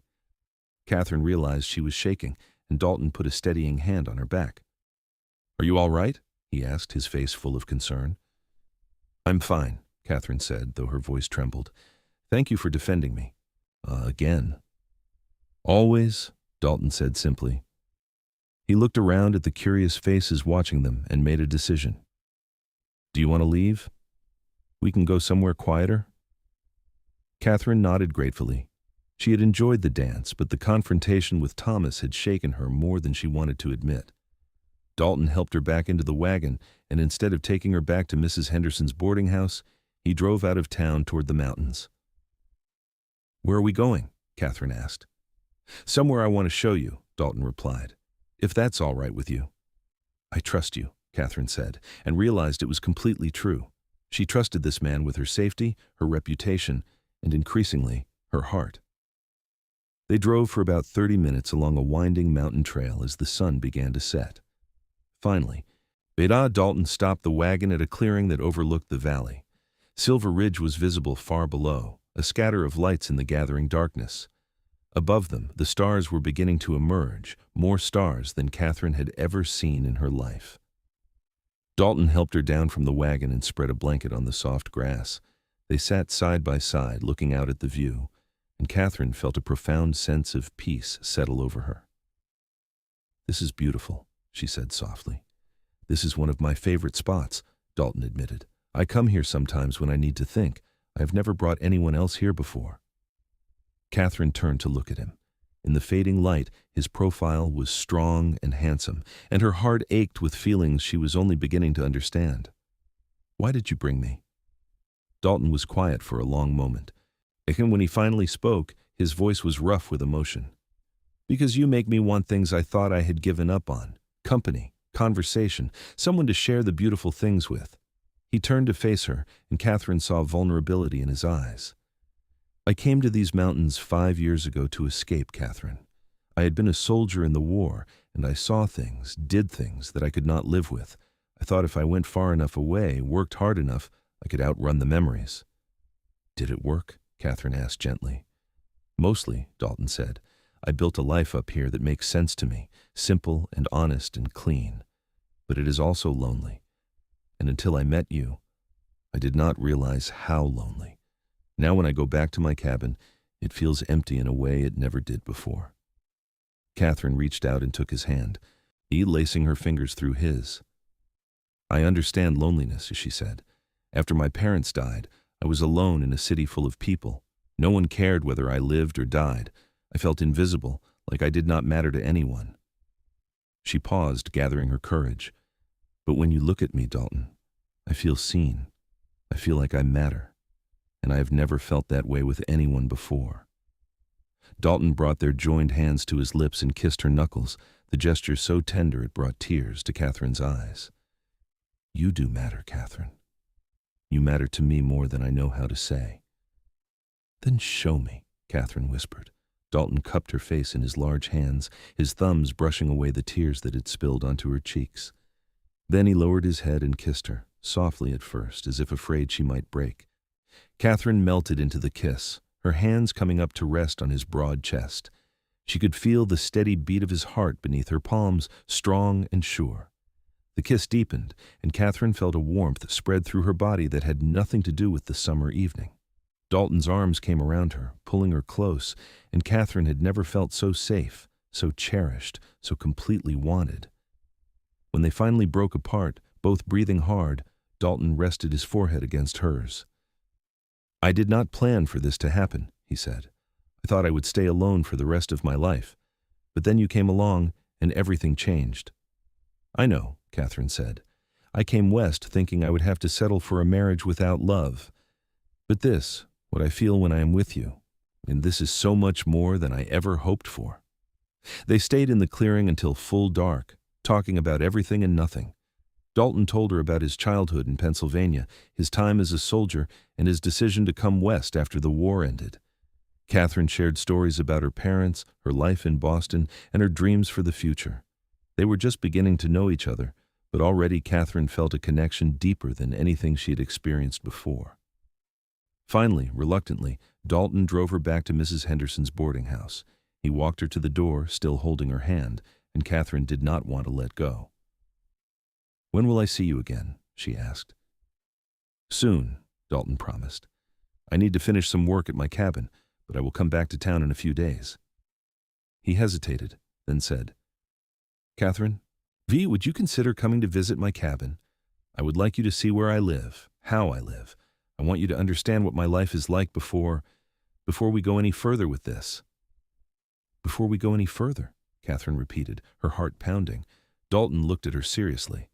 Catherine realized she was shaking, and Dalton put a steadying hand on her back. "Are you all right?" he asked, his face full of concern. "I'm fine," Catherine said, though her voice trembled. "Thank you for defending me. Again." "Always," Dalton said simply. He looked around at the curious faces watching them and made a decision. "Do you want to leave? We can go somewhere quieter?" Catherine nodded gratefully. She had enjoyed the dance, but the confrontation with Thomas had shaken her more than she wanted to admit. Dalton helped her back into the wagon, and instead of taking her back to Mrs. Henderson's boarding house, he drove out of town toward the mountains. "Where are we going?" Catherine asked. "Somewhere I want to show you," Dalton replied, "if that's all right with you." "I trust you," Catherine said, and realized it was completely true. She trusted this man with her safety, her reputation, and increasingly, her heart. They drove for about 30 minutes along a winding mountain trail as the sun began to set. Finally, Dalton stopped the wagon at a clearing that overlooked the valley. Silver Ridge was visible far below, a scatter of lights in the gathering darkness. Above them, the stars were beginning to emerge, more stars than Catherine had ever seen in her life. Dalton helped her down from the wagon and spread a blanket on the soft grass. They sat side by side, looking out at the view, and Catherine felt a profound sense of peace settle over her. "This is beautiful," she said softly. "This is one of my favorite spots," Dalton admitted. "I come here sometimes when I need to think. I have never brought anyone else here before." Catherine turned to look at him. In the fading light, his profile was strong and handsome, and her heart ached with feelings she was only beginning to understand. "Why did you bring me?" Dalton was quiet for a long moment. And when he finally spoke, his voice was rough with emotion. "Because you make me want things I thought I had given up on. Company, conversation, someone to share the beautiful things with." He turned to face her, and Catherine saw vulnerability in his eyes. "I came to these mountains 5 years ago to escape, Catherine. I had been a soldier in the war, and I saw things, did things that I could not live with. I thought if I went far enough away, worked hard enough, I could outrun the memories." "Did it work?" Catherine asked gently. "Mostly," Dalton said. "I built a life up here that makes sense to me, simple and honest and clean. But it is also lonely. And until I met you, I did not realize how lonely. Now when I go back to my cabin, it feels empty in a way it never did before." Catherine reached out and took his hand, he lacing her fingers through his. "I understand loneliness," she said. "After my parents died, I was alone in a city full of people. No one cared whether I lived or died. I felt invisible, like I did not matter to anyone." She paused, gathering her courage. "But when you look at me, Dalton, I feel seen. I feel like I matter. And I have never felt that way with anyone before." Dalton brought their joined hands to his lips and kissed her knuckles, the gesture so tender it brought tears to Catherine's eyes. "You do matter, Catherine. You matter to me more than I know how to say." "Then show me," Catherine whispered. Dalton cupped her face in his large hands, his thumbs brushing away the tears that had spilled onto her cheeks. Then he lowered his head and kissed her, softly at first, as if afraid she might break. Catherine melted into the kiss, her hands coming up to rest on his broad chest. She could feel the steady beat of his heart beneath her palms, strong and sure. The kiss deepened, and Catherine felt a warmth spread through her body that had nothing to do with the summer evening. Dalton's arms came around her, pulling her close, and Catherine had never felt so safe, so cherished, so completely wanted. When they finally broke apart, both breathing hard, Dalton rested his forehead against hers. "I did not plan for this to happen," he said. "I thought I would stay alone for the rest of my life. But then you came along, and everything changed." "I know," Catherine said. "I came west thinking I would have to settle for a marriage without love. But this, what I feel when I am with you, and this is so much more than I ever hoped for." They stayed in the clearing until full dark, talking about everything and nothing. Dalton told her about his childhood in Pennsylvania, his time as a soldier, and his decision to come west after the war ended. Catherine shared stories about her parents, her life in Boston, and her dreams for the future. They were just beginning to know each other, but already Catherine felt a connection deeper than anything she had experienced before. Finally, reluctantly, Dalton drove her back to Mrs. Henderson's boarding house. He walked her to the door, still holding her hand, and Catherine did not want to let go. "When will I see you again?" she asked. "Soon," Dalton promised. "I need to finish some work at my cabin, but I will come back to town in a few days." He hesitated, then said, "Catherine, would you consider coming to visit my cabin? I would like you to see where I live, how I live. I want you to understand what my life is like before we go any further with this." "Before we go any further," Catherine repeated, her heart pounding. Dalton looked at her seriously.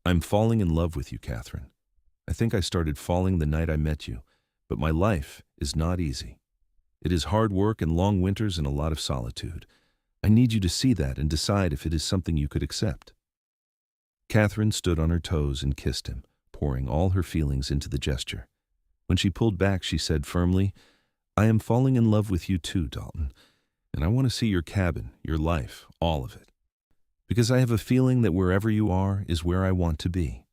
"I'm falling in love with you, Catherine. I think I started falling the night I met you, but my life is not easy. It is hard work and long winters and a lot of solitude. I need you to see that and decide if it is something you could accept." Catherine stood on her toes and kissed him, pouring all her feelings into the gesture. When she pulled back, she said firmly, "I am falling in love with you too, Dalton, and I want to see your cabin, your life, all of it. Because I have a feeling that wherever you are is where I want to be."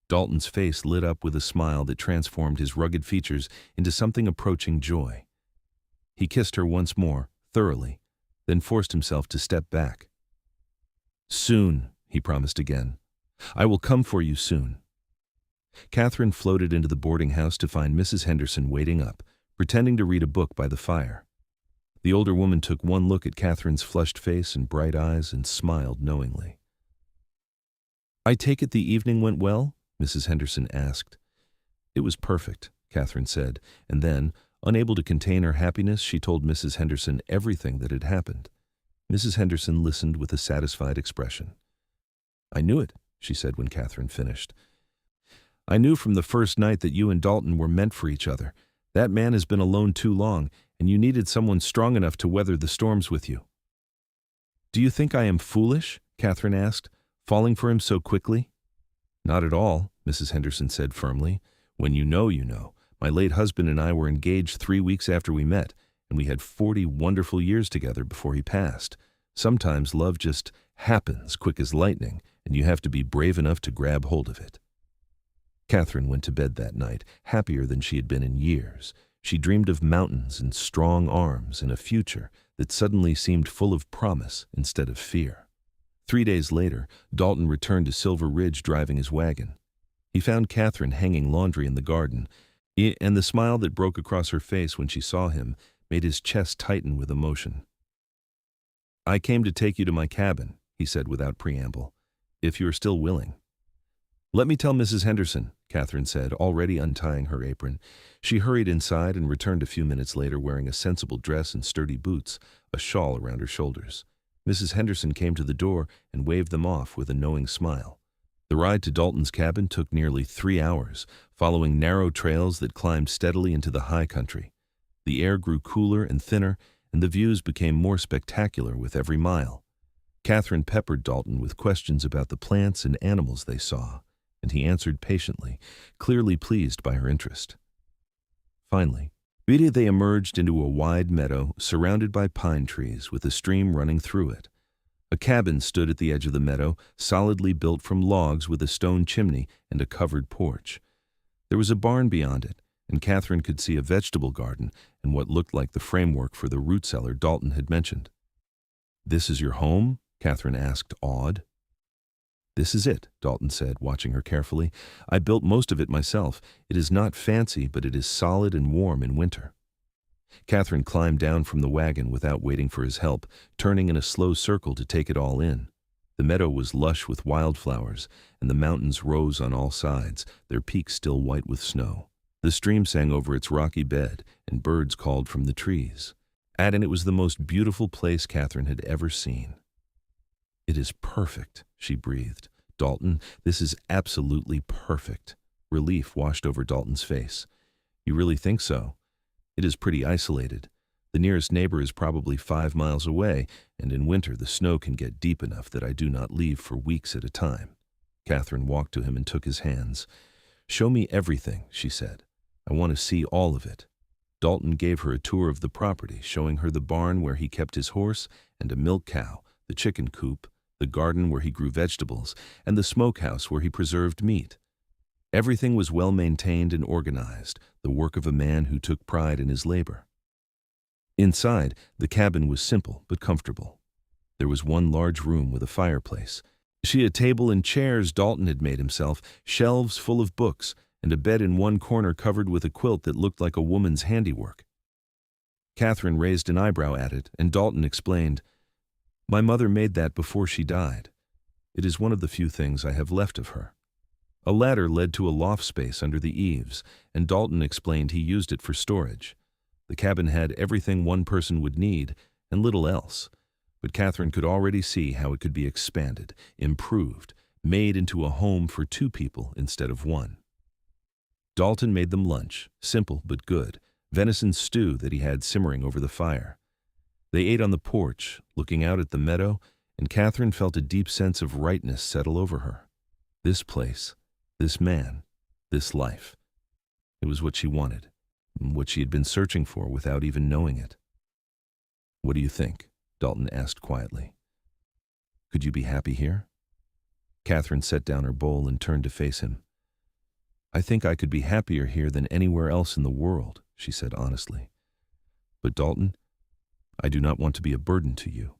Dalton's face lit up with a smile that transformed his rugged features into something approaching joy. He kissed her once more, thoroughly, then forced himself to step back. "Soon," he promised again. "I will come for you soon." Catherine floated into the boarding house to find Mrs. Henderson waiting up, pretending to read a book by the fire. The older woman took one look at Catherine's flushed face and bright eyes and smiled knowingly. "I take it the evening went well?" Mrs. Henderson asked. "It was perfect," Catherine said, and then, unable to contain her happiness, she told Mrs. Henderson everything that had happened. Mrs. Henderson listened with a satisfied expression. "I knew it," she said when Catherine finished. "I knew from the first night that you and Dalton were meant for each other. That man has been alone too long, and you needed someone strong enough to weather the storms with you." "Do you think I am foolish?" Catherine asked, "falling for him so quickly?" "Not at all," Mrs. Henderson said firmly. "When you know, you know. My late husband and I were engaged 3 weeks after we met, and we had 40 wonderful years together before he passed. Sometimes love just happens quick as lightning, and you have to be brave enough to grab hold of it." Catherine went to bed that night, happier than she had been in years. She dreamed of mountains and strong arms and a future that suddenly seemed full of promise instead of fear. 3 days later, Dalton returned to Silver Ridge driving his wagon. He found Catherine hanging laundry in the garden, and the smile that broke across her face when she saw him made his chest tighten with emotion. "I came to take you to my cabin," he said without preamble, "if you are still willing." "Let me tell Mrs. Henderson," Catherine said, already untying her apron. She hurried inside and returned a few minutes later wearing a sensible dress and sturdy boots, a shawl around her shoulders. Mrs. Henderson came to the door and waved them off with a knowing smile. The ride to Dalton's cabin took nearly 3 hours, following narrow trails that climbed steadily into the high country. The air grew cooler and thinner, and the views became more spectacular with every mile. Catherine peppered Dalton with questions about the plants and animals they saw, and he answered patiently, clearly pleased by her interest. Finally, they emerged into a wide meadow surrounded by pine trees with a stream running through it. A cabin stood at the edge of the meadow, solidly built from logs with a stone chimney and a covered porch. There was a barn beyond it, and Catherine could see a vegetable garden and what looked like the framework for the root cellar Dalton had mentioned. "This is your home?" Catherine asked, awed. "This is it," Dalton said, watching her carefully. "I built most of it myself. It is not fancy, but it is solid and warm in winter." Catherine climbed down from the wagon without waiting for his help, turning in a slow circle to take it all in. The meadow was lush with wildflowers, and the mountains rose on all sides, their peaks still white with snow. The stream sang over its rocky bed, and birds called from the trees. And it was the most beautiful place Catherine had ever seen. "It is perfect," she breathed. "Dalton, this is absolutely perfect." Relief washed over Dalton's face. "You really think so? It is pretty isolated. The nearest neighbor is probably 5 miles away, and in winter the snow can get deep enough that I do not leave for weeks at a time." Catherine walked to him and took his hands. "Show me everything," she said. "I want to see all of it." Dalton gave her a tour of the property, showing her the barn where he kept his horse and a milk cow, the chicken coop, the garden where he grew vegetables, and the smokehouse where he preserved meat. Everything was well maintained and organized, the work of a man who took pride in his labor. Inside, the cabin was simple but comfortable. There was one large room with a fireplace. She had a table and chairs Dalton had made himself, shelves full of books, and a bed in one corner covered with a quilt that looked like a woman's handiwork. Catherine raised an eyebrow at it, and Dalton explained, "My mother made that before she died. It is one of the few things I have left of her." A ladder led to a loft space under the eaves, and Dalton explained he used it for storage. The cabin had everything one person would need, and little else. But Catherine could already see how it could be expanded, improved, made into a home for 2 people instead of 1. Dalton made them lunch, simple but good, venison stew that he had simmering over the fire. They ate on the porch, looking out at the meadow, and Catherine felt a deep sense of rightness settle over her. This place, this man, this life. It was what she wanted, what she had been searching for without even knowing it. "What do you think?" Dalton asked quietly. "Could you be happy here?" Catherine set down her bowl and turned to face him. "I think I could be happier here than anywhere else in the world," she said honestly. "But Dalton, I do not want to be a burden to you.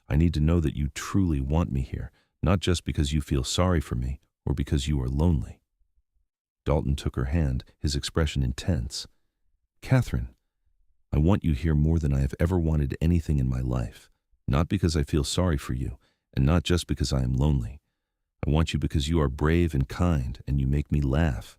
I need to know that you truly want me here, not just because you feel sorry for me or because you are lonely." Dalton took her hand, his expression intense. "Catherine, I want you here more than I have ever wanted anything in my life, not because I feel sorry for you, and not just because I am lonely. I want you because you are brave and kind, and you make me laugh.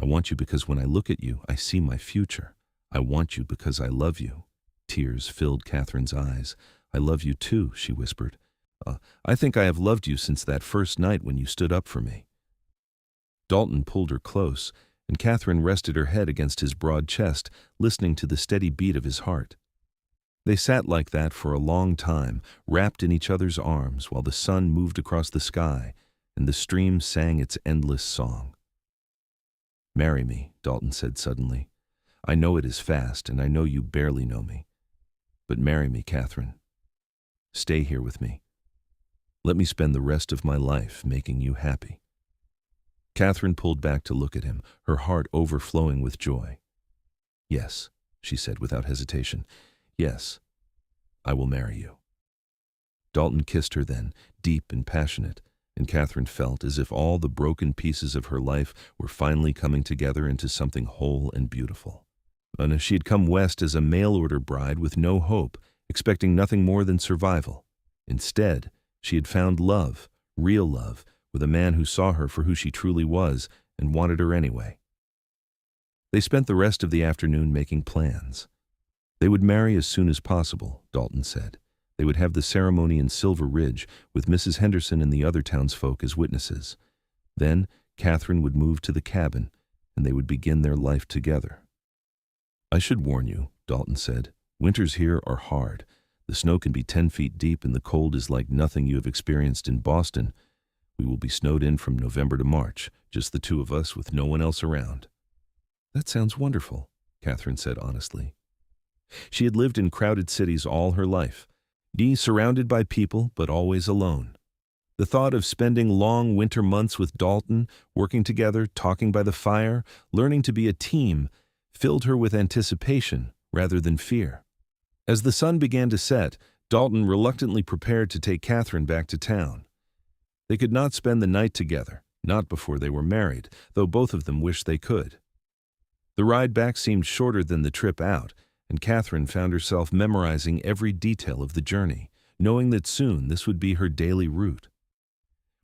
I want you because when I look at you, I see my future. I want you because I love you." Tears filled Catherine's eyes. "I love you too," she whispered. I think I have loved you since that first night when you stood up for me." Dalton pulled her close, and Catherine rested her head against his broad chest, listening to the steady beat of his heart. They sat like that for a long time, wrapped in each other's arms, while the sun moved across the sky and the stream sang its endless song. "Marry me," Dalton said suddenly. "I know it is fast, and I know you barely know me. But marry me, Catherine. Stay here with me. Let me spend the rest of my life making you happy." Catherine pulled back to look at him, her heart overflowing with joy. "Yes," she said without hesitation. "Yes, I will marry you." Dalton kissed her then, deep and passionate, and Catherine felt as if all the broken pieces of her life were finally coming together into something whole and beautiful. And she had come west as a mail-order bride with no hope, expecting nothing more than survival. Instead, she had found love, real love, with a man who saw her for who she truly was and wanted her anyway. They spent the rest of the afternoon making plans. They would marry as soon as possible, Dalton said. They would have the ceremony in Silver Ridge, with Mrs. Henderson and the other townsfolk as witnesses. Then Catherine would move to the cabin, and they would begin their life together. "I should warn you," Dalton said. "Winters here are hard. The snow can be 10 feet deep, and the cold is like nothing you have experienced in Boston. We will be snowed in from November to March, just the two of us with no one else around." "That sounds wonderful," Catherine said honestly. She had lived in crowded cities all her life, surrounded by people, but always alone. The thought of spending long winter months with Dalton, working together, talking by the fire, learning to be a team, filled her with anticipation rather than fear. As the sun began to set, Dalton reluctantly prepared to take Catherine back to town. They could not spend the night together, not before they were married, though both of them wished they could. The ride back seemed shorter than the trip out, and Catherine found herself memorizing every detail of the journey, knowing that soon this would be her daily route.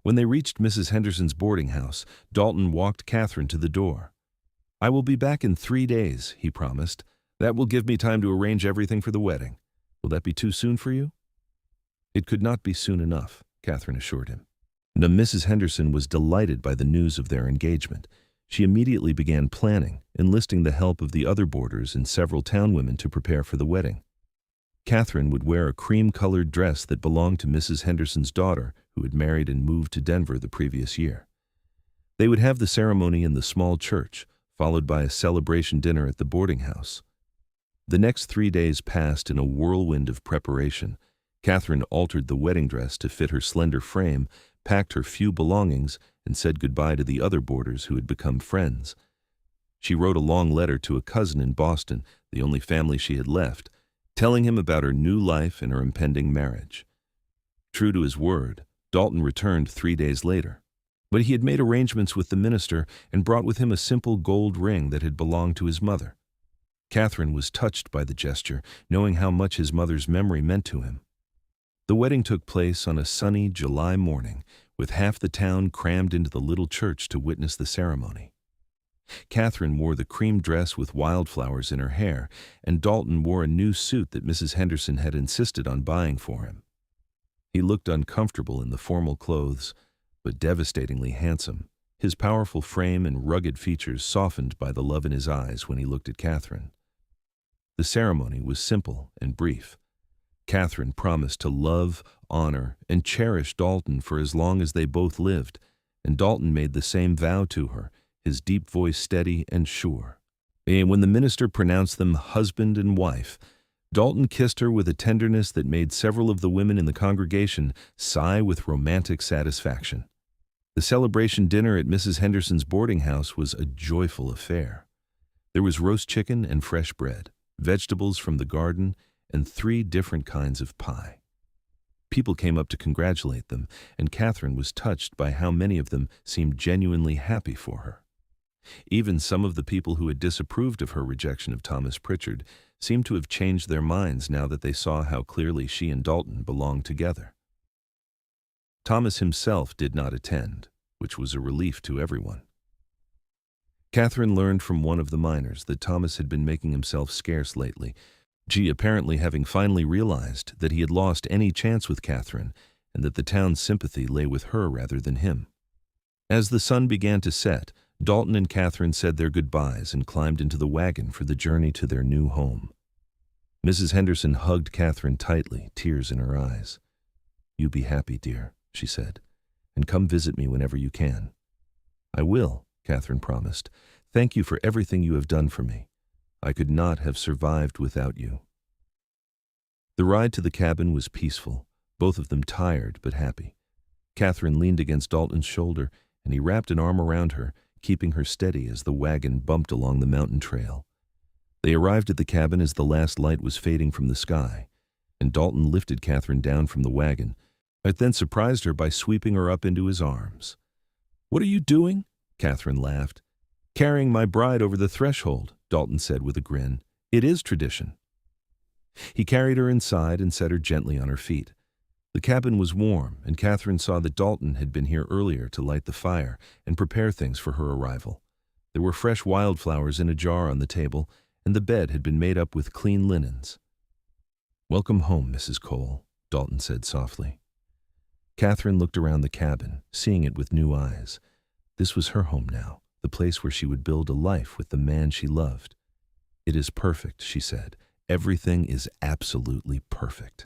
When they reached Mrs. Henderson's boarding house, Dalton walked Catherine to the door. "I will be back in 3 days," he promised. "That will give me time to arrange everything for the wedding. Will that be too soon for you?" "It could not be soon enough," Catherine assured him. Now, Mrs. Henderson was delighted by the news of their engagement. She immediately began planning, enlisting the help of the other boarders and several town women to prepare for the wedding. Catherine would wear a cream-colored dress that belonged to Mrs. Henderson's daughter, who had married and moved to Denver the previous year. They would have the ceremony in the small church, followed by a celebration dinner at the boarding house. The next 3 days passed in a whirlwind of preparation. Catherine altered the wedding dress to fit her slender frame, packed her few belongings, and said goodbye to the other boarders who had become friends. She wrote a long letter to a cousin in Boston, the only family she had left, telling him about her new life and her impending marriage. True to his word, Dalton returned 3 days later. But he had made arrangements with the minister and brought with him a simple gold ring that had belonged to his mother. Catherine was touched by the gesture, knowing how much his mother's memory meant to him. The wedding took place on a sunny July morning, with half the town crammed into the little church to witness the ceremony. Catherine wore the cream dress with wildflowers in her hair, and Dalton wore a new suit that Mrs. Henderson had insisted on buying for him. He looked uncomfortable in the formal clothes, but devastatingly handsome, his powerful frame and rugged features softened by the love in his eyes when he looked at Catherine. The ceremony was simple and brief. Catherine promised to love, honor, and cherish Dalton for as long as they both lived, and Dalton made the same vow to her, his deep voice steady and sure. And when the minister pronounced them husband and wife, Dalton kissed her with a tenderness that made several of the women in the congregation sigh with romantic satisfaction. The celebration dinner at Mrs. Henderson's boarding house was a joyful affair. There was roast chicken and fresh bread, vegetables from the garden, and 3 different kinds of pie. People came up to congratulate them, and Catherine was touched by how many of them seemed genuinely happy for her. Even some of the people who had disapproved of her rejection of Thomas Pritchard seemed to have changed their minds now that they saw how clearly she and Dalton belonged together. Thomas himself did not attend, which was a relief to everyone. Catherine learned from one of the miners that Thomas had been making himself scarce lately, G apparently having finally realized that he had lost any chance with Catherine and that the town's sympathy lay with her rather than him. As the sun began to set, Dalton and Catherine said their goodbyes and climbed into the wagon for the journey to their new home. Mrs. Henderson hugged Catherine tightly, tears in her eyes. "You be happy, dear," she said, "and come visit me whenever you can." "I will," Catherine promised. "Thank you for everything you have done for me. I could not have survived without you." The ride to the cabin was peaceful, both of them tired but happy. Catherine leaned against Dalton's shoulder, and he wrapped an arm around her, keeping her steady as the wagon bumped along the mountain trail. They arrived at the cabin as the last light was fading from the sky, and Dalton lifted Catherine down from the wagon, but then surprised her by sweeping her up into his arms. "What are you doing?" Catherine laughed. "Carrying my bride over the threshold," Dalton said with a grin. "It is tradition." He carried her inside and set her gently on her feet. The cabin was warm, and Catherine saw that Dalton had been here earlier to light the fire and prepare things for her arrival. There were fresh wildflowers in a jar on the table, and the bed had been made up with clean linens. "Welcome home, Mrs. Cole," Dalton said softly. Catherine looked around the cabin, seeing it with new eyes. This was her home now, the place where she would build a life with the man she loved. "It is perfect," she said. "Everything is absolutely perfect."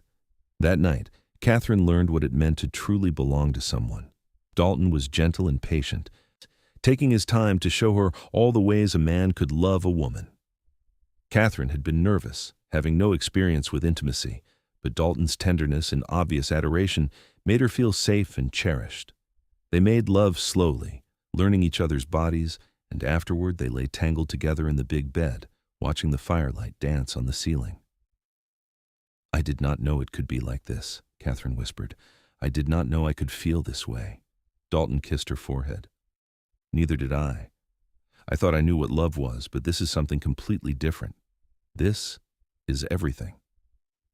That night, Catherine learned what it meant to truly belong to someone. Dalton was gentle and patient, taking his time to show her all the ways a man could love a woman. Catherine had been nervous, having no experience with intimacy, but Dalton's tenderness and obvious adoration made her feel safe and cherished. They made love slowly, learning each other's bodies, and afterward they lay tangled together in the big bed, watching the firelight dance on the ceiling. "I did not know it could be like this," Catherine whispered. "I did not know I could feel this way." Dalton kissed her forehead. "Neither did I. I thought I knew what love was, but this is something completely different. This is everything."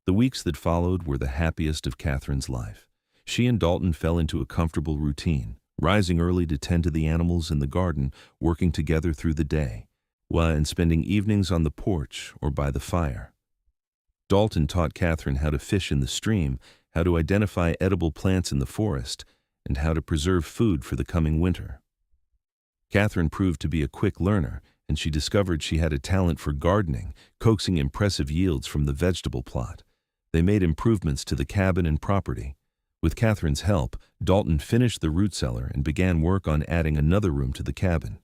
The weeks that followed were the happiest of Catherine's life. She and Dalton fell into a comfortable routine, rising early to tend to the animals in the garden, working together through the day, and spending evenings on the porch or by the fire. Dalton taught Catherine how to fish in the stream, how to identify edible plants in the forest, and how to preserve food for the coming winter. Catherine proved to be a quick learner, and she discovered she had a talent for gardening, coaxing impressive yields from the vegetable plot. They made improvements to the cabin and property. With Catherine's help, Dalton finished the root cellar and began work on adding another room to the cabin.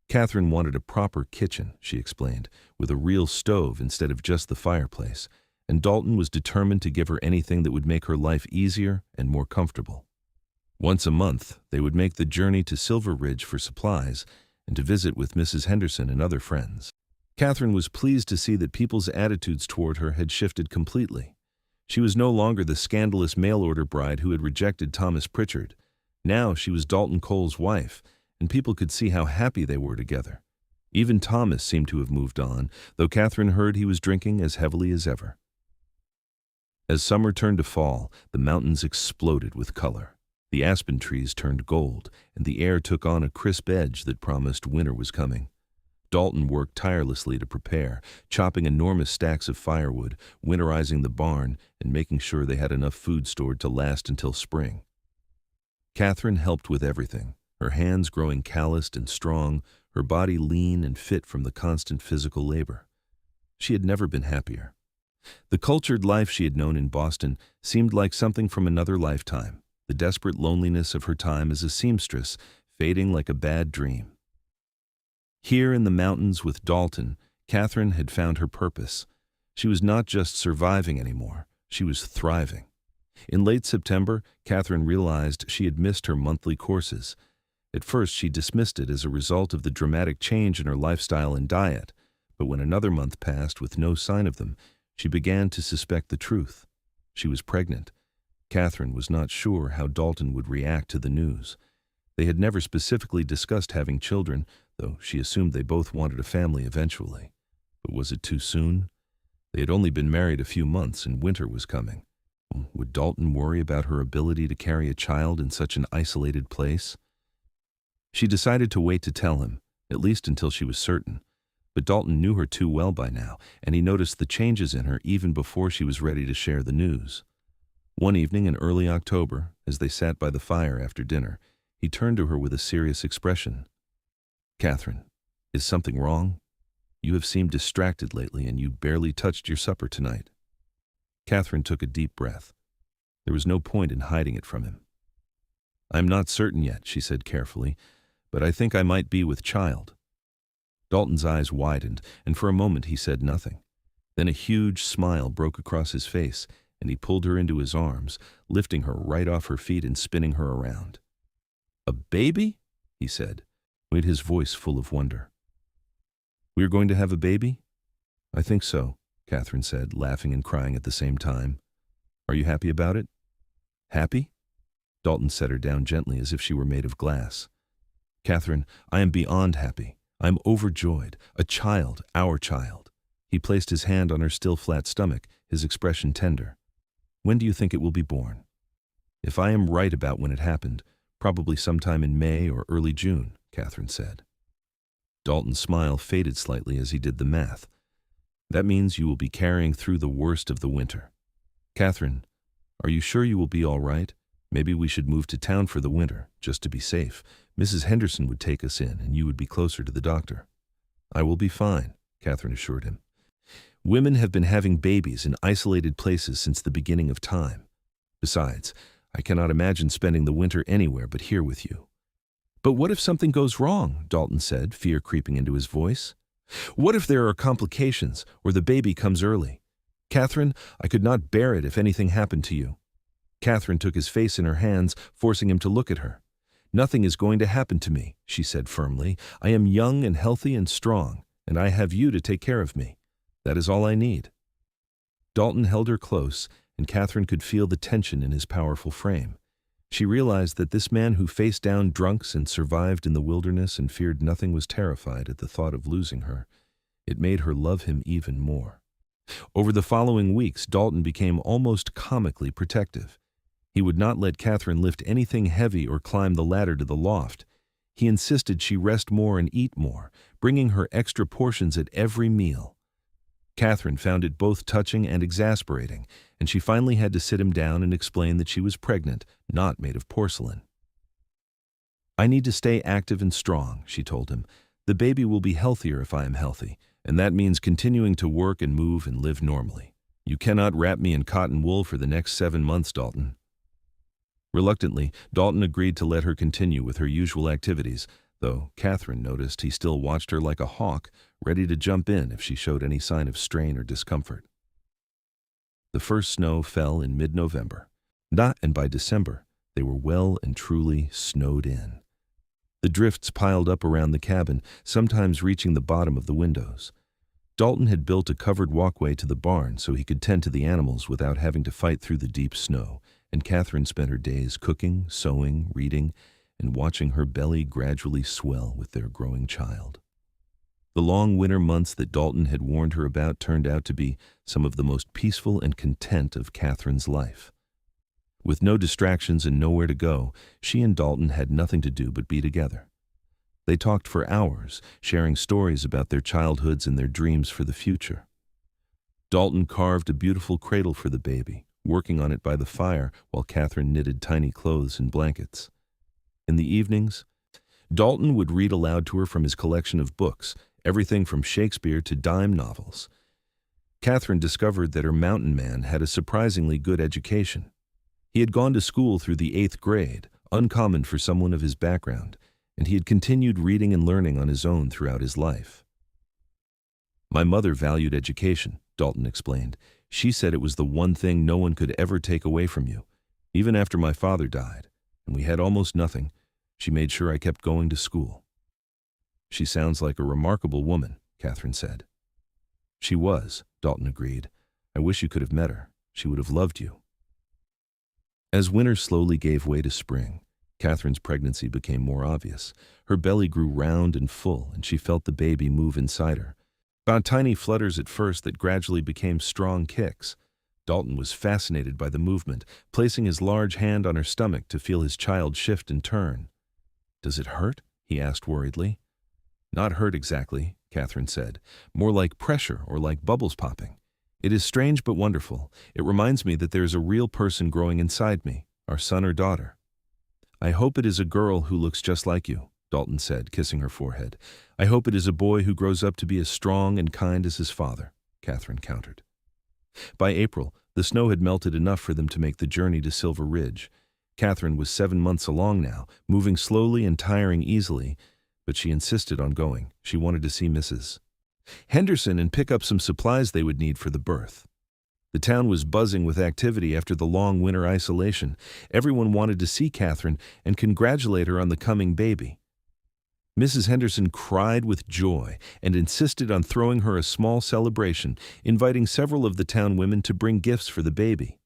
Catherine wanted a proper kitchen, she explained, with a real stove instead of just the fireplace, and Dalton was determined to give her anything that would make her life easier and more comfortable. Once a month, they would make the journey to Silver Ridge for supplies and to visit with Mrs. Henderson and other friends. Catherine was pleased to see that people's attitudes toward her had shifted completely. She was no longer the scandalous mail-order bride who had rejected Thomas Pritchard. Now she was Dalton Cole's wife, and people could see how happy they were together. Even Thomas seemed to have moved on, though Catherine heard he was drinking as heavily as ever. As summer turned to fall, the mountains exploded with color. The aspen trees turned gold, and the air took on a crisp edge that promised winter was coming. Dalton worked tirelessly to prepare, chopping enormous stacks of firewood, winterizing the barn, and making sure they had enough food stored to last until spring. Catherine helped with everything, her hands growing calloused and strong, her body lean and fit from the constant physical labor. She had never been happier. The cultured life she had known in Boston seemed like something from another lifetime, the desperate loneliness of her time as a seamstress fading like a bad dream. Here in the mountains with Dalton, Catherine had found her purpose. She was not just surviving anymore, she was thriving. In late September, Catherine realized she had missed her monthly courses. At first, she dismissed it as a result of the dramatic change in her lifestyle and diet, but when another month passed with no sign of them, she began to suspect the truth. She was pregnant. Catherine was not sure how Dalton would react to the news. They had never specifically discussed having children, though she assumed they both wanted a family eventually. But was it too soon? They had only been married a few months and winter was coming. Would Dalton worry about her ability to carry a child in such an isolated place? She decided to wait to tell him, at least until she was certain. But Dalton knew her too well by now, and he noticed the changes in her even before she was ready to share the news. One evening in early October, as they sat by the fire after dinner, he turned to her with a serious expression. "Catherine, is something wrong? You have seemed distracted lately, and you barely touched your supper tonight." Catherine took a deep breath. There was no point in hiding it from him. "I'm not certain yet," she said carefully, "but I think I might be with child." Dalton's eyes widened, and for a moment he said nothing. Then a huge smile broke across his face, and he pulled her into his arms, lifting her right off her feet and spinning her around. "A baby?" he said, with his voice full of wonder. "We are going to have a baby?" "I think so," Catherine said, laughing and crying at the same time. "Are you happy about it?" "Happy?" Dalton set her down gently as if she were made of glass. "Catherine, I am beyond happy. I am overjoyed. A child, our child." He placed his hand on her still flat stomach, his expression tender. "When do you think it will be born?" "If I am right about when it happened, probably sometime in May or early June," Catherine said. Dalton's smile faded slightly as he did the math. "That means you will be carrying through the worst of the winter." "Catherine, are you sure you will be all right? Maybe we should move to town for the winter, just to be safe. Mrs. Henderson would take us in, and you would be closer to the doctor." "I will be fine," Catherine assured him. "Women have been having babies in isolated places since the beginning of time. Besides, I cannot imagine spending the winter anywhere but here with you." "But what if something goes wrong?" Dalton said, fear creeping into his voice. "What if there are complications, or the baby comes early? Catherine, I could not bear it if anything happened to you." Catherine took his face in her hands, forcing him to look at her. "Nothing is going to happen to me," she said firmly. "I am young and healthy and strong, and I have you to take care of me. That is all I need." Dalton held her close, and Catherine could feel the tension in his powerful frame. She realized that this man who faced down drunks and survived in the wilderness and feared nothing was terrified at the thought of losing her. It made her love him even more. Over the following weeks, Dalton became almost comically protective. He would not let Catherine lift anything heavy or climb the ladder to the loft. He insisted she rest more and eat more, bringing her extra portions at every meal. Catherine found it both touching and exasperating, and she finally had to sit him down and explain that she was pregnant, not made of porcelain. "I need to stay active and strong," she told him. "The baby will be healthier if I am healthy, and that means continuing to work and move and live normally. You cannot wrap me in cotton wool for the next 7 months, Dalton." Reluctantly, Dalton agreed to let her continue with her usual activities, though Catherine noticed he still watched her like a hawk, ready to jump in if she showed any sign of strain or discomfort. The first snow fell in mid-November, and by December, they were well and truly snowed in. The drifts piled up around the cabin, sometimes reaching the bottom of the windows. Dalton had built a covered walkway to the barn so he could tend to the animals without having to fight through the deep snow, and Catherine spent her days cooking, sewing, reading, and watching her belly gradually swell with their growing child. The long winter months that Dalton had warned her about turned out to be some of the most peaceful and content of Catherine's life. With no distractions and nowhere to go, she and Dalton had nothing to do but be together. They talked for hours, sharing stories about their childhoods and their dreams for the future. Dalton carved a beautiful cradle for the baby, working on it by the fire while Catherine knitted tiny clothes and blankets. In the evenings, Dalton would read aloud to her from his collection of books, everything from Shakespeare to dime novels. Catherine discovered that her mountain man had a surprisingly good education. He had gone to school through the 8th grade, uncommon for someone of his background, and he had continued reading and learning on his own throughout his life. "My mother valued education," Dalton explained. She said it was the one thing no one could ever take away from you. Even after my father died, and we had almost nothing, she made sure I kept going to school." "She sounds like a remarkable woman," Catherine said. "She was," Dalton agreed. "I wish you could have met her. She would have loved you." As winter slowly gave way to spring, Catherine's pregnancy became more obvious. Her belly grew round and full, and she felt the baby move inside her. About tiny flutters at first that gradually became strong kicks. Dalton was fascinated by the movement, placing his large hand on her stomach to feel his child shift and turn. "Does it hurt?" he asked worriedly. "Not hurt exactly," Catherine said. "More like pressure or like bubbles popping. It is strange but wonderful. It reminds me that there is a real person growing inside me, our son or daughter." "I hope it is a girl who looks just like you," Dalton said, kissing her forehead. "I hope it is a boy who grows up to be as strong and kind as his father," Catherine countered. By April, the snow had melted enough for them to make the journey to Silver Ridge. Catherine was 7 months along now, moving slowly and tiring easily, but she insisted on going. She wanted to see Mrs. Henderson and pick up some supplies they would need for the birth. The town was buzzing with activity after the long winter isolation. Everyone wanted to see Catherine and congratulate her on the coming baby. Mrs. Henderson cried with joy and insisted on throwing her a small celebration, inviting several of the town women to bring gifts for the baby.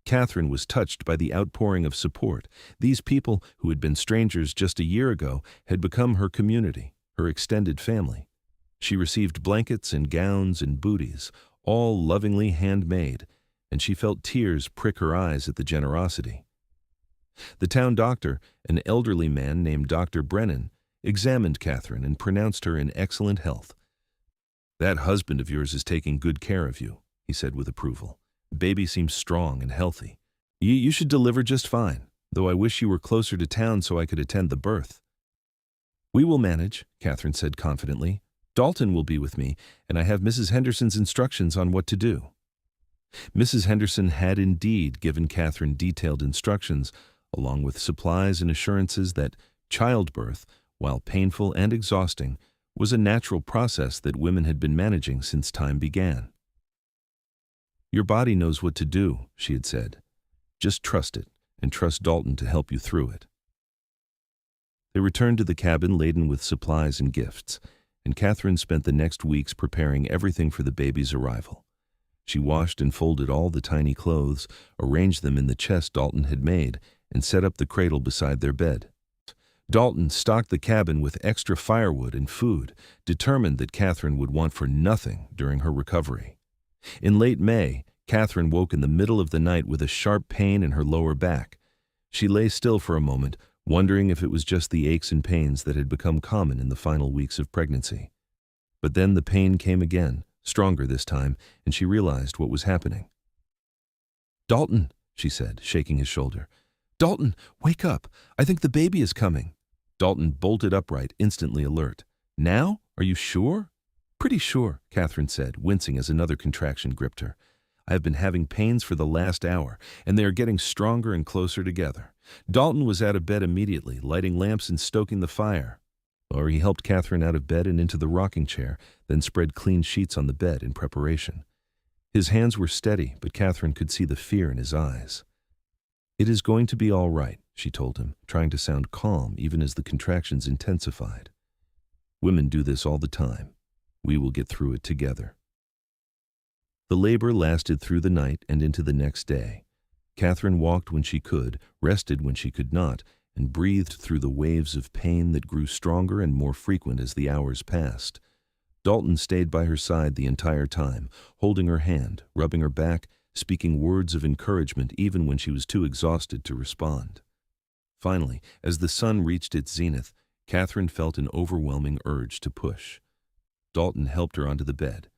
Catherine was touched by the outpouring of support. These people, who had been strangers just a year ago, had become her community, her extended family. She received blankets and gowns and booties, all lovingly handmade, and she felt tears prick her eyes at the generosity. The town doctor, an elderly man named Dr. Brennan, examined Catherine and pronounced her in excellent health. "That husband of yours is taking good care of you," he said with approval. "Baby seems strong and healthy. You should deliver just fine, though I wish you were closer to town so I could attend the birth." "We will manage," Catherine said confidently. "Dalton will be with me, and I have Mrs. Henderson's instructions on what to do." Mrs. Henderson had indeed given Catherine detailed instructions, along with supplies and assurances that childbirth, while painful and exhausting, was a natural process that women had been managing since time began. "Your body knows what to do," she had said. "Just trust it, and trust Dalton to help you through it." They returned to the cabin laden with supplies and gifts, and Catherine spent the next weeks preparing everything for the baby's arrival. She washed and folded all the tiny clothes, arranged them in the chest Dalton had made, and set up the cradle beside their bed. Dalton stocked the cabin with extra firewood and food, determined that Catherine would want for nothing during her recovery. In late May, Catherine woke in the middle of the night with a sharp pain in her lower back. She lay still for a moment, wondering if it was just the aches and pains that had become common in the final weeks of pregnancy. But then the pain came again, stronger this time, and she realized what was happening. "Dalton," she said, shaking his shoulder. "Dalton, wake up. I think the baby is coming." Dalton bolted upright, instantly alert. "Now? Are you sure?" "Pretty sure," Catherine said, wincing as another contraction gripped her. "I have been having pains for the last hour, and they are getting stronger and closer together." Dalton was out of bed immediately, lighting lamps and stoking the fire. He helped Catherine out of bed and into the rocking chair, then spread clean sheets on the bed in preparation. His hands were steady, but Catherine could see the fear in his eyes. "It is going to be all right," she told him, trying to sound calm even as the contractions intensified. "Women do this all the time. We will get through it together." The labor lasted through the night and into the next day. Catherine walked when she could, rested when she could not, and breathed through the waves of pain that grew stronger and more frequent as the hours passed. Dalton stayed by her side the entire time, holding her hand, rubbing her back, speaking words of encouragement even when she was too exhausted to respond. Finally, as the sun reached its zenith, Catherine felt an overwhelming urge to push. Dalton helped her onto the bed.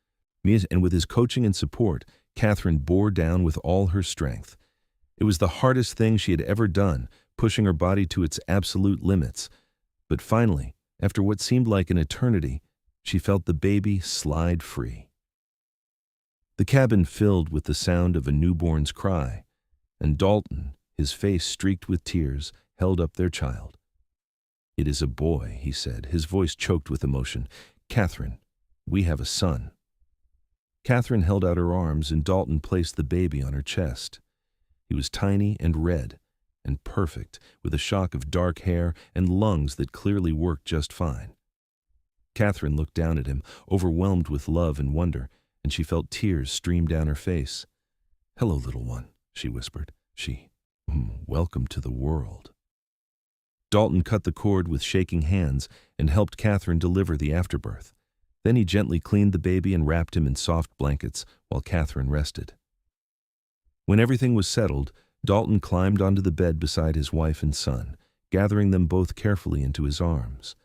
And with his coaching and support, Catherine bore down with all her strength. It was the hardest thing she had ever done, pushing her body to its absolute limits. But finally, after what seemed like an eternity, she felt the baby slide free. The cabin filled with the sound of a newborn's cry, and Dalton, his face streaked with tears, held up their child. "It is a boy," he said, his voice choked with emotion. "Catherine, we have a son." Catherine held out her arms and Dalton placed the baby on her chest. He was tiny and red and perfect, with a shock of dark hair and lungs that clearly worked just fine. Catherine looked down at him, overwhelmed with love and wonder, and she felt tears stream down her face. "Hello, little one," she whispered. Welcome to the world." Dalton cut the cord with shaking hands and helped Catherine deliver the afterbirth. Then he gently cleaned the baby and wrapped him in soft blankets while Catherine rested. When everything was settled, Dalton climbed onto the bed beside his wife and son, gathering them both carefully into his arms.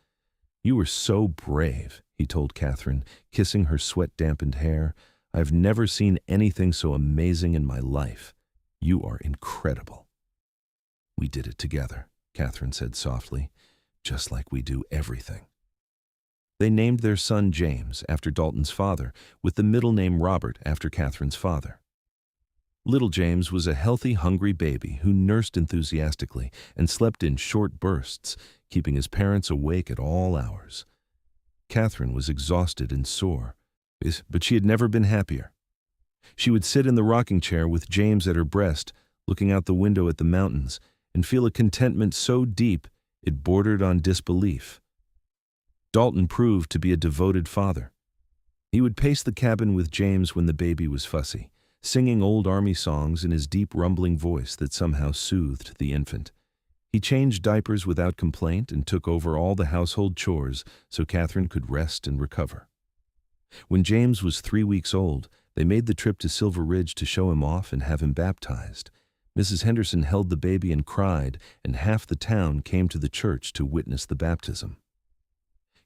"You were so brave," he told Catherine, kissing her sweat-dampened hair. "I've never seen anything so amazing in my life. You are incredible." "We did it together," Catherine said softly, "just like we do everything." They named their son James after Dalton's father, with the middle name Robert after Catherine's father. Little James was a healthy, hungry baby who nursed enthusiastically and slept in short bursts, keeping his parents awake at all hours. Catherine was exhausted and sore, but she had never been happier. She would sit in the rocking chair with James at her breast, looking out the window at the mountains, and feel a contentment so deep it bordered on disbelief. Dalton proved to be a devoted father. He would pace the cabin with James when the baby was fussy, singing old army songs in his deep rumbling voice that somehow soothed the infant. He changed diapers without complaint and took over all the household chores so Catherine could rest and recover. When James was 3 weeks old, they made the trip to Silver Ridge to show him off and have him baptized. Mrs. Henderson held the baby and cried, and half the town came to the church to witness the baptism.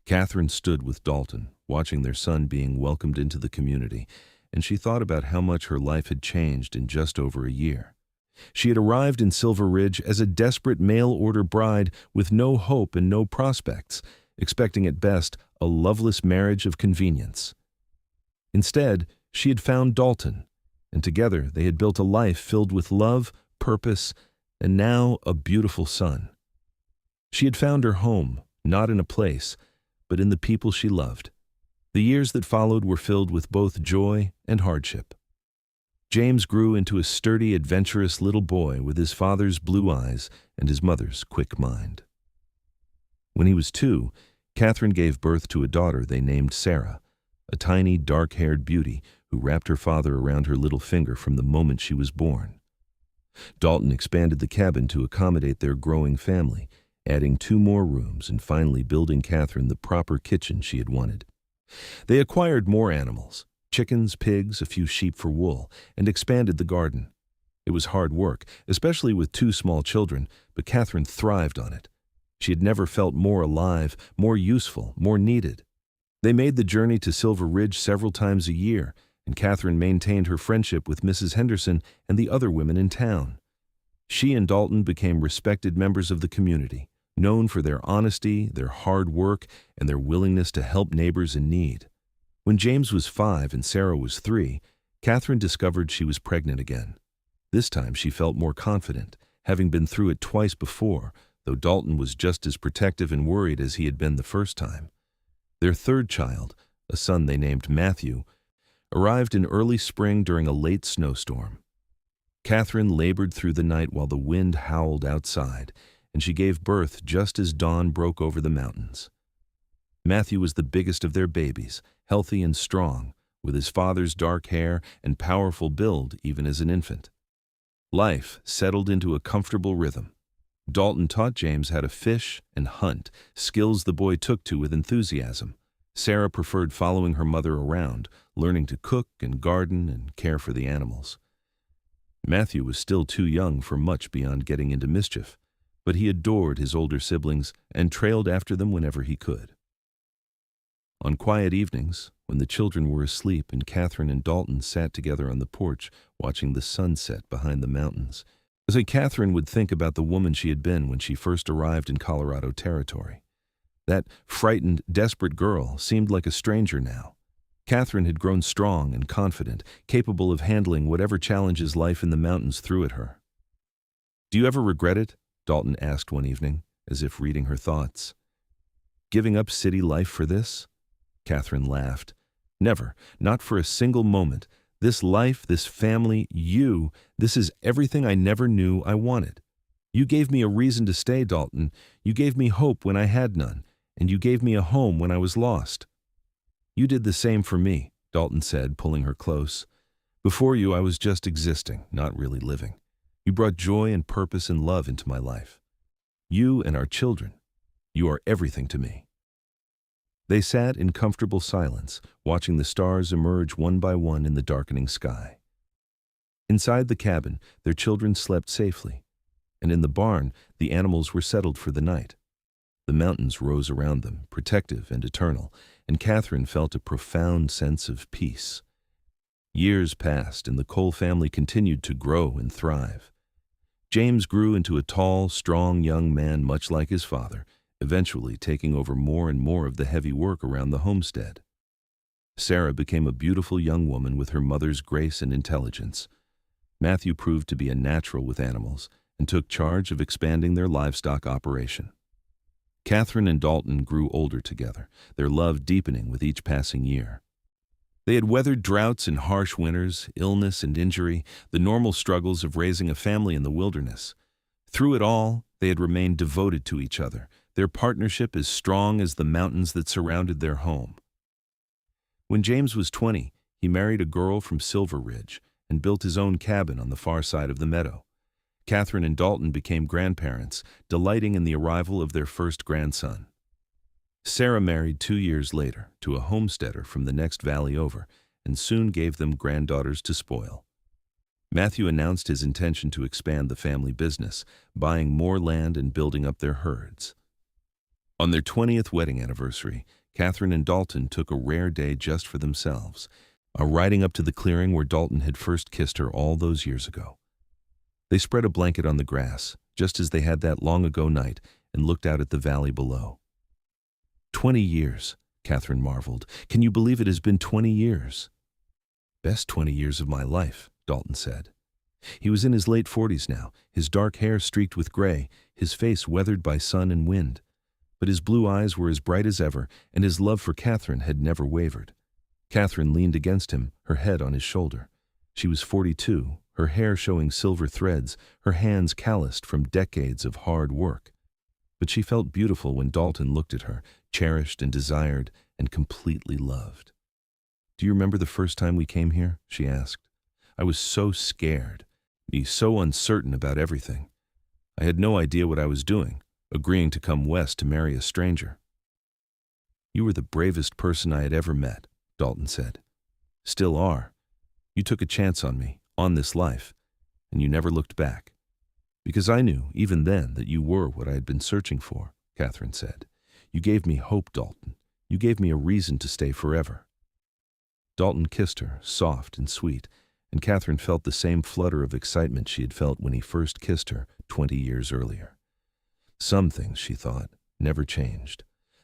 Catherine stood with Dalton, watching their son being welcomed into the community, and she thought about how much her life had changed in just over a year. She had arrived in Silver Ridge as a desperate mail-order bride with no hope and no prospects, expecting at best a loveless marriage of convenience. Instead, she had found Dalton, and together they had built a life filled with love, purpose, and now a beautiful son. She had found her home, not in a place, but in the people she loved. The years that followed were filled with both joy and hardship. James grew into a sturdy, adventurous little boy with his father's blue eyes and his mother's quick mind. When he was 2, Catherine gave birth to a daughter they named Sarah, a tiny, dark-haired beauty who wrapped her father around her little finger from the moment she was born. Dalton expanded the cabin to accommodate their growing family, adding 2 more rooms and finally building Catherine the proper kitchen she had wanted. They acquired more animals, chickens, pigs, a few sheep for wool, and expanded the garden. It was hard work, especially with 2 small children, but Catherine thrived on it. She had never felt more alive, more useful, more needed. They made the journey to Silver Ridge several times a year, and Catherine maintained her friendship with Mrs. Henderson and the other women in town. She and Dalton became respected members of the community, known for their honesty, their hard work, and their willingness to help neighbors in need. When James was 5 and Sarah was 3, Catherine discovered she was pregnant again. This time she felt more confident, having been through it twice before, though Dalton was just as protective and worried as he had been the first time. Their 3rd child, a son they named Matthew, arrived in early spring during a late snowstorm. Catherine labored through the night while the wind howled outside, and she gave birth just as dawn broke over the mountains. Matthew was the biggest of their babies, healthy and strong, with his father's dark hair and powerful build even as an infant. Life settled into a comfortable rhythm. Dalton taught James how to fish and hunt, skills the boy took to with enthusiasm. Sarah preferred following her mother around, learning to cook and garden and care for the animals. Matthew was still too young for much beyond getting into mischief, but he adored his older siblings and trailed after them whenever he could. On quiet evenings, when the children were asleep and Catherine and Dalton sat together on the porch watching the sunset behind the mountains, Catherine would think about the woman she had been when she first arrived in Colorado territory. That frightened, desperate girl seemed like a stranger now. Catherine had grown strong and confident, capable of handling whatever challenges life in the mountains threw at her. "Do you ever regret it?" Dalton asked one evening, as if reading her thoughts. "Giving up city life for this?" Catherine laughed. Never, not for a single moment. This life, this family, you, this is everything I never knew I wanted. You gave me a reason to stay, Dalton. You gave me hope when I had none, and you gave me a home when I was lost. You did the same for me, Dalton said, pulling her close. Before you, I was just existing, not really living. You brought joy and purpose and love into my life. You and our children, you are everything to me. They sat in comfortable silence, watching the stars emerge one by one in the darkening sky. Inside the cabin, their children slept safely, and in the barn, the animals were settled for the night. The mountains rose around them, protective and eternal, and Catherine felt a profound sense of peace. Years passed, and the Cole family continued to grow and thrive. James grew into a tall, strong young man much like his father, eventually taking over more and more of the heavy work around the homestead. Sarah became a beautiful young woman with her mother's grace and intelligence. Matthew proved to be a natural with animals and took charge of expanding their livestock operation. Catherine and Dalton grew older together, their love deepening with each passing year. They had weathered droughts and harsh winters, illness and injury, the normal struggles of raising a family in the wilderness. Through it all, they had remained devoted to each other, their partnership as strong as the mountains that surrounded their home. When James was 20, he married a girl from Silver Ridge and built his own cabin on the far side of the meadow. Catherine and Dalton became grandparents, delighting in the arrival of their first grandson. Sarah married 2 years later to a homesteader from the next valley over and soon gave them granddaughters to spoil. Matthew announced his intention to expand the family business, buying more land and building up their herds. On their 20th wedding anniversary, Catherine and Dalton took a rare day just for themselves, a riding up to the clearing where Dalton had first kissed her all those years ago. They spread a blanket on the grass, just as they had that long-ago night, and looked out at the valley below. 20 years, Catherine marveled. Can you believe it has been 20 years? Best 20 years of my life, Dalton said. He was in his late 40s now, his dark hair streaked with gray, his face weathered by sun and wind. But his blue eyes were as bright as ever, and his love for Catherine had never wavered. Catherine leaned against him, her head on his shoulder. She was 42, her hair showing silver threads, her hands calloused from decades of hard work. But she felt beautiful when Dalton looked at her, cherished and desired and completely loved. Do you remember the first time we came here? She asked. I was so scared, so uncertain about everything. I had no idea what I was doing, agreeing to come west to marry a stranger. You were the bravest person I had ever met, Dalton said. Still are. You took a chance on me, on this life, and you never looked back. Because I knew, even then, that you were what I had been searching for, Catherine said. You gave me hope, Dalton. You gave me a reason to stay forever. Dalton kissed her, soft and sweet, and Catherine felt the same flutter of excitement she had felt when he first kissed her 20 years earlier. Some things, she thought, never changed.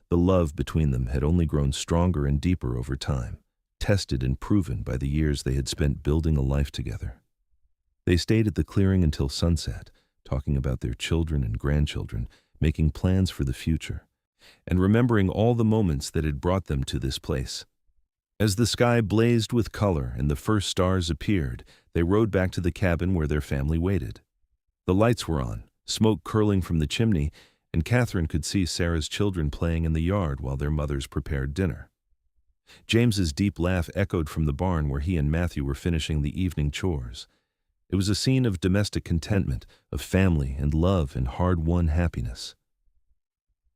The love between them had only grown stronger and deeper over time, tested and proven by the years they had spent building a life together. They stayed at the clearing until sunset, talking about their children and grandchildren, making plans for the future, and remembering all the moments that had brought them to this place. As the sky blazed with color and the first stars appeared, they rode back to the cabin where their family waited. The lights were on, smoke curling from the chimney, and Catherine could see Sarah's children playing in the yard while their mothers prepared dinner. James's deep laugh echoed from the barn where he and Matthew were finishing the evening chores. It was a scene of domestic contentment, of family and love and hard-won happiness.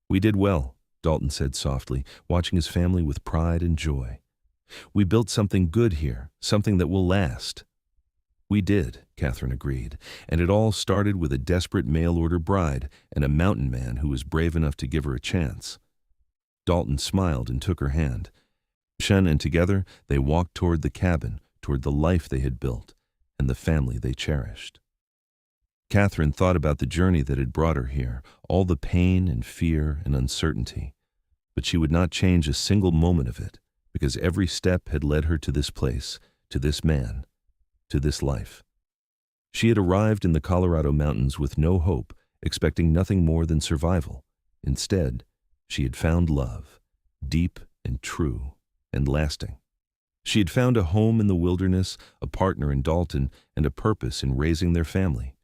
We did well, Dalton said softly, watching his family with pride and joy. We built something good here, something that will last. We did, Catherine agreed, and it all started with a desperate mail-order bride and a mountain man who was brave enough to give her a chance. Dalton smiled and took her hand. And together they walked toward the cabin, toward the life they had built, and the family they cherished. Catherine thought about the journey that had brought her here, all the pain and fear and uncertainty, but she would not change a single moment of it, because every step had led her to this place, to this man, to this life. She had arrived in the Colorado mountains with no hope, expecting nothing more than survival. Instead, she had found love, deep and true and lasting. She had found a home in the wilderness, a partner in Dalton, and a purpose in raising their family.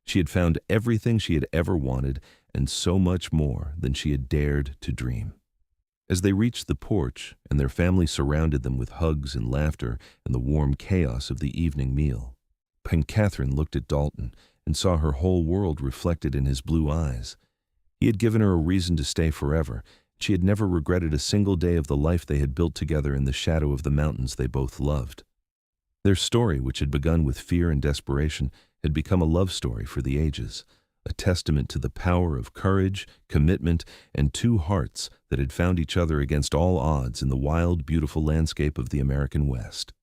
She had found everything she had ever wanted, and so much more than she had dared to dream. As they reached the porch, and their family surrounded them with hugs and laughter and the warm chaos of the evening meal, Catherine looked at Dalton and saw her whole world reflected in his blue eyes. He had given her a reason to stay forever. She had never regretted a single day of the life they had built together in the shadow of the mountains they both loved. Their story, which had begun with fear and desperation, had become a love story for the ages, a testament to the power of courage, commitment, and two hearts that had found each other against all odds in the wild, beautiful landscape of the American West.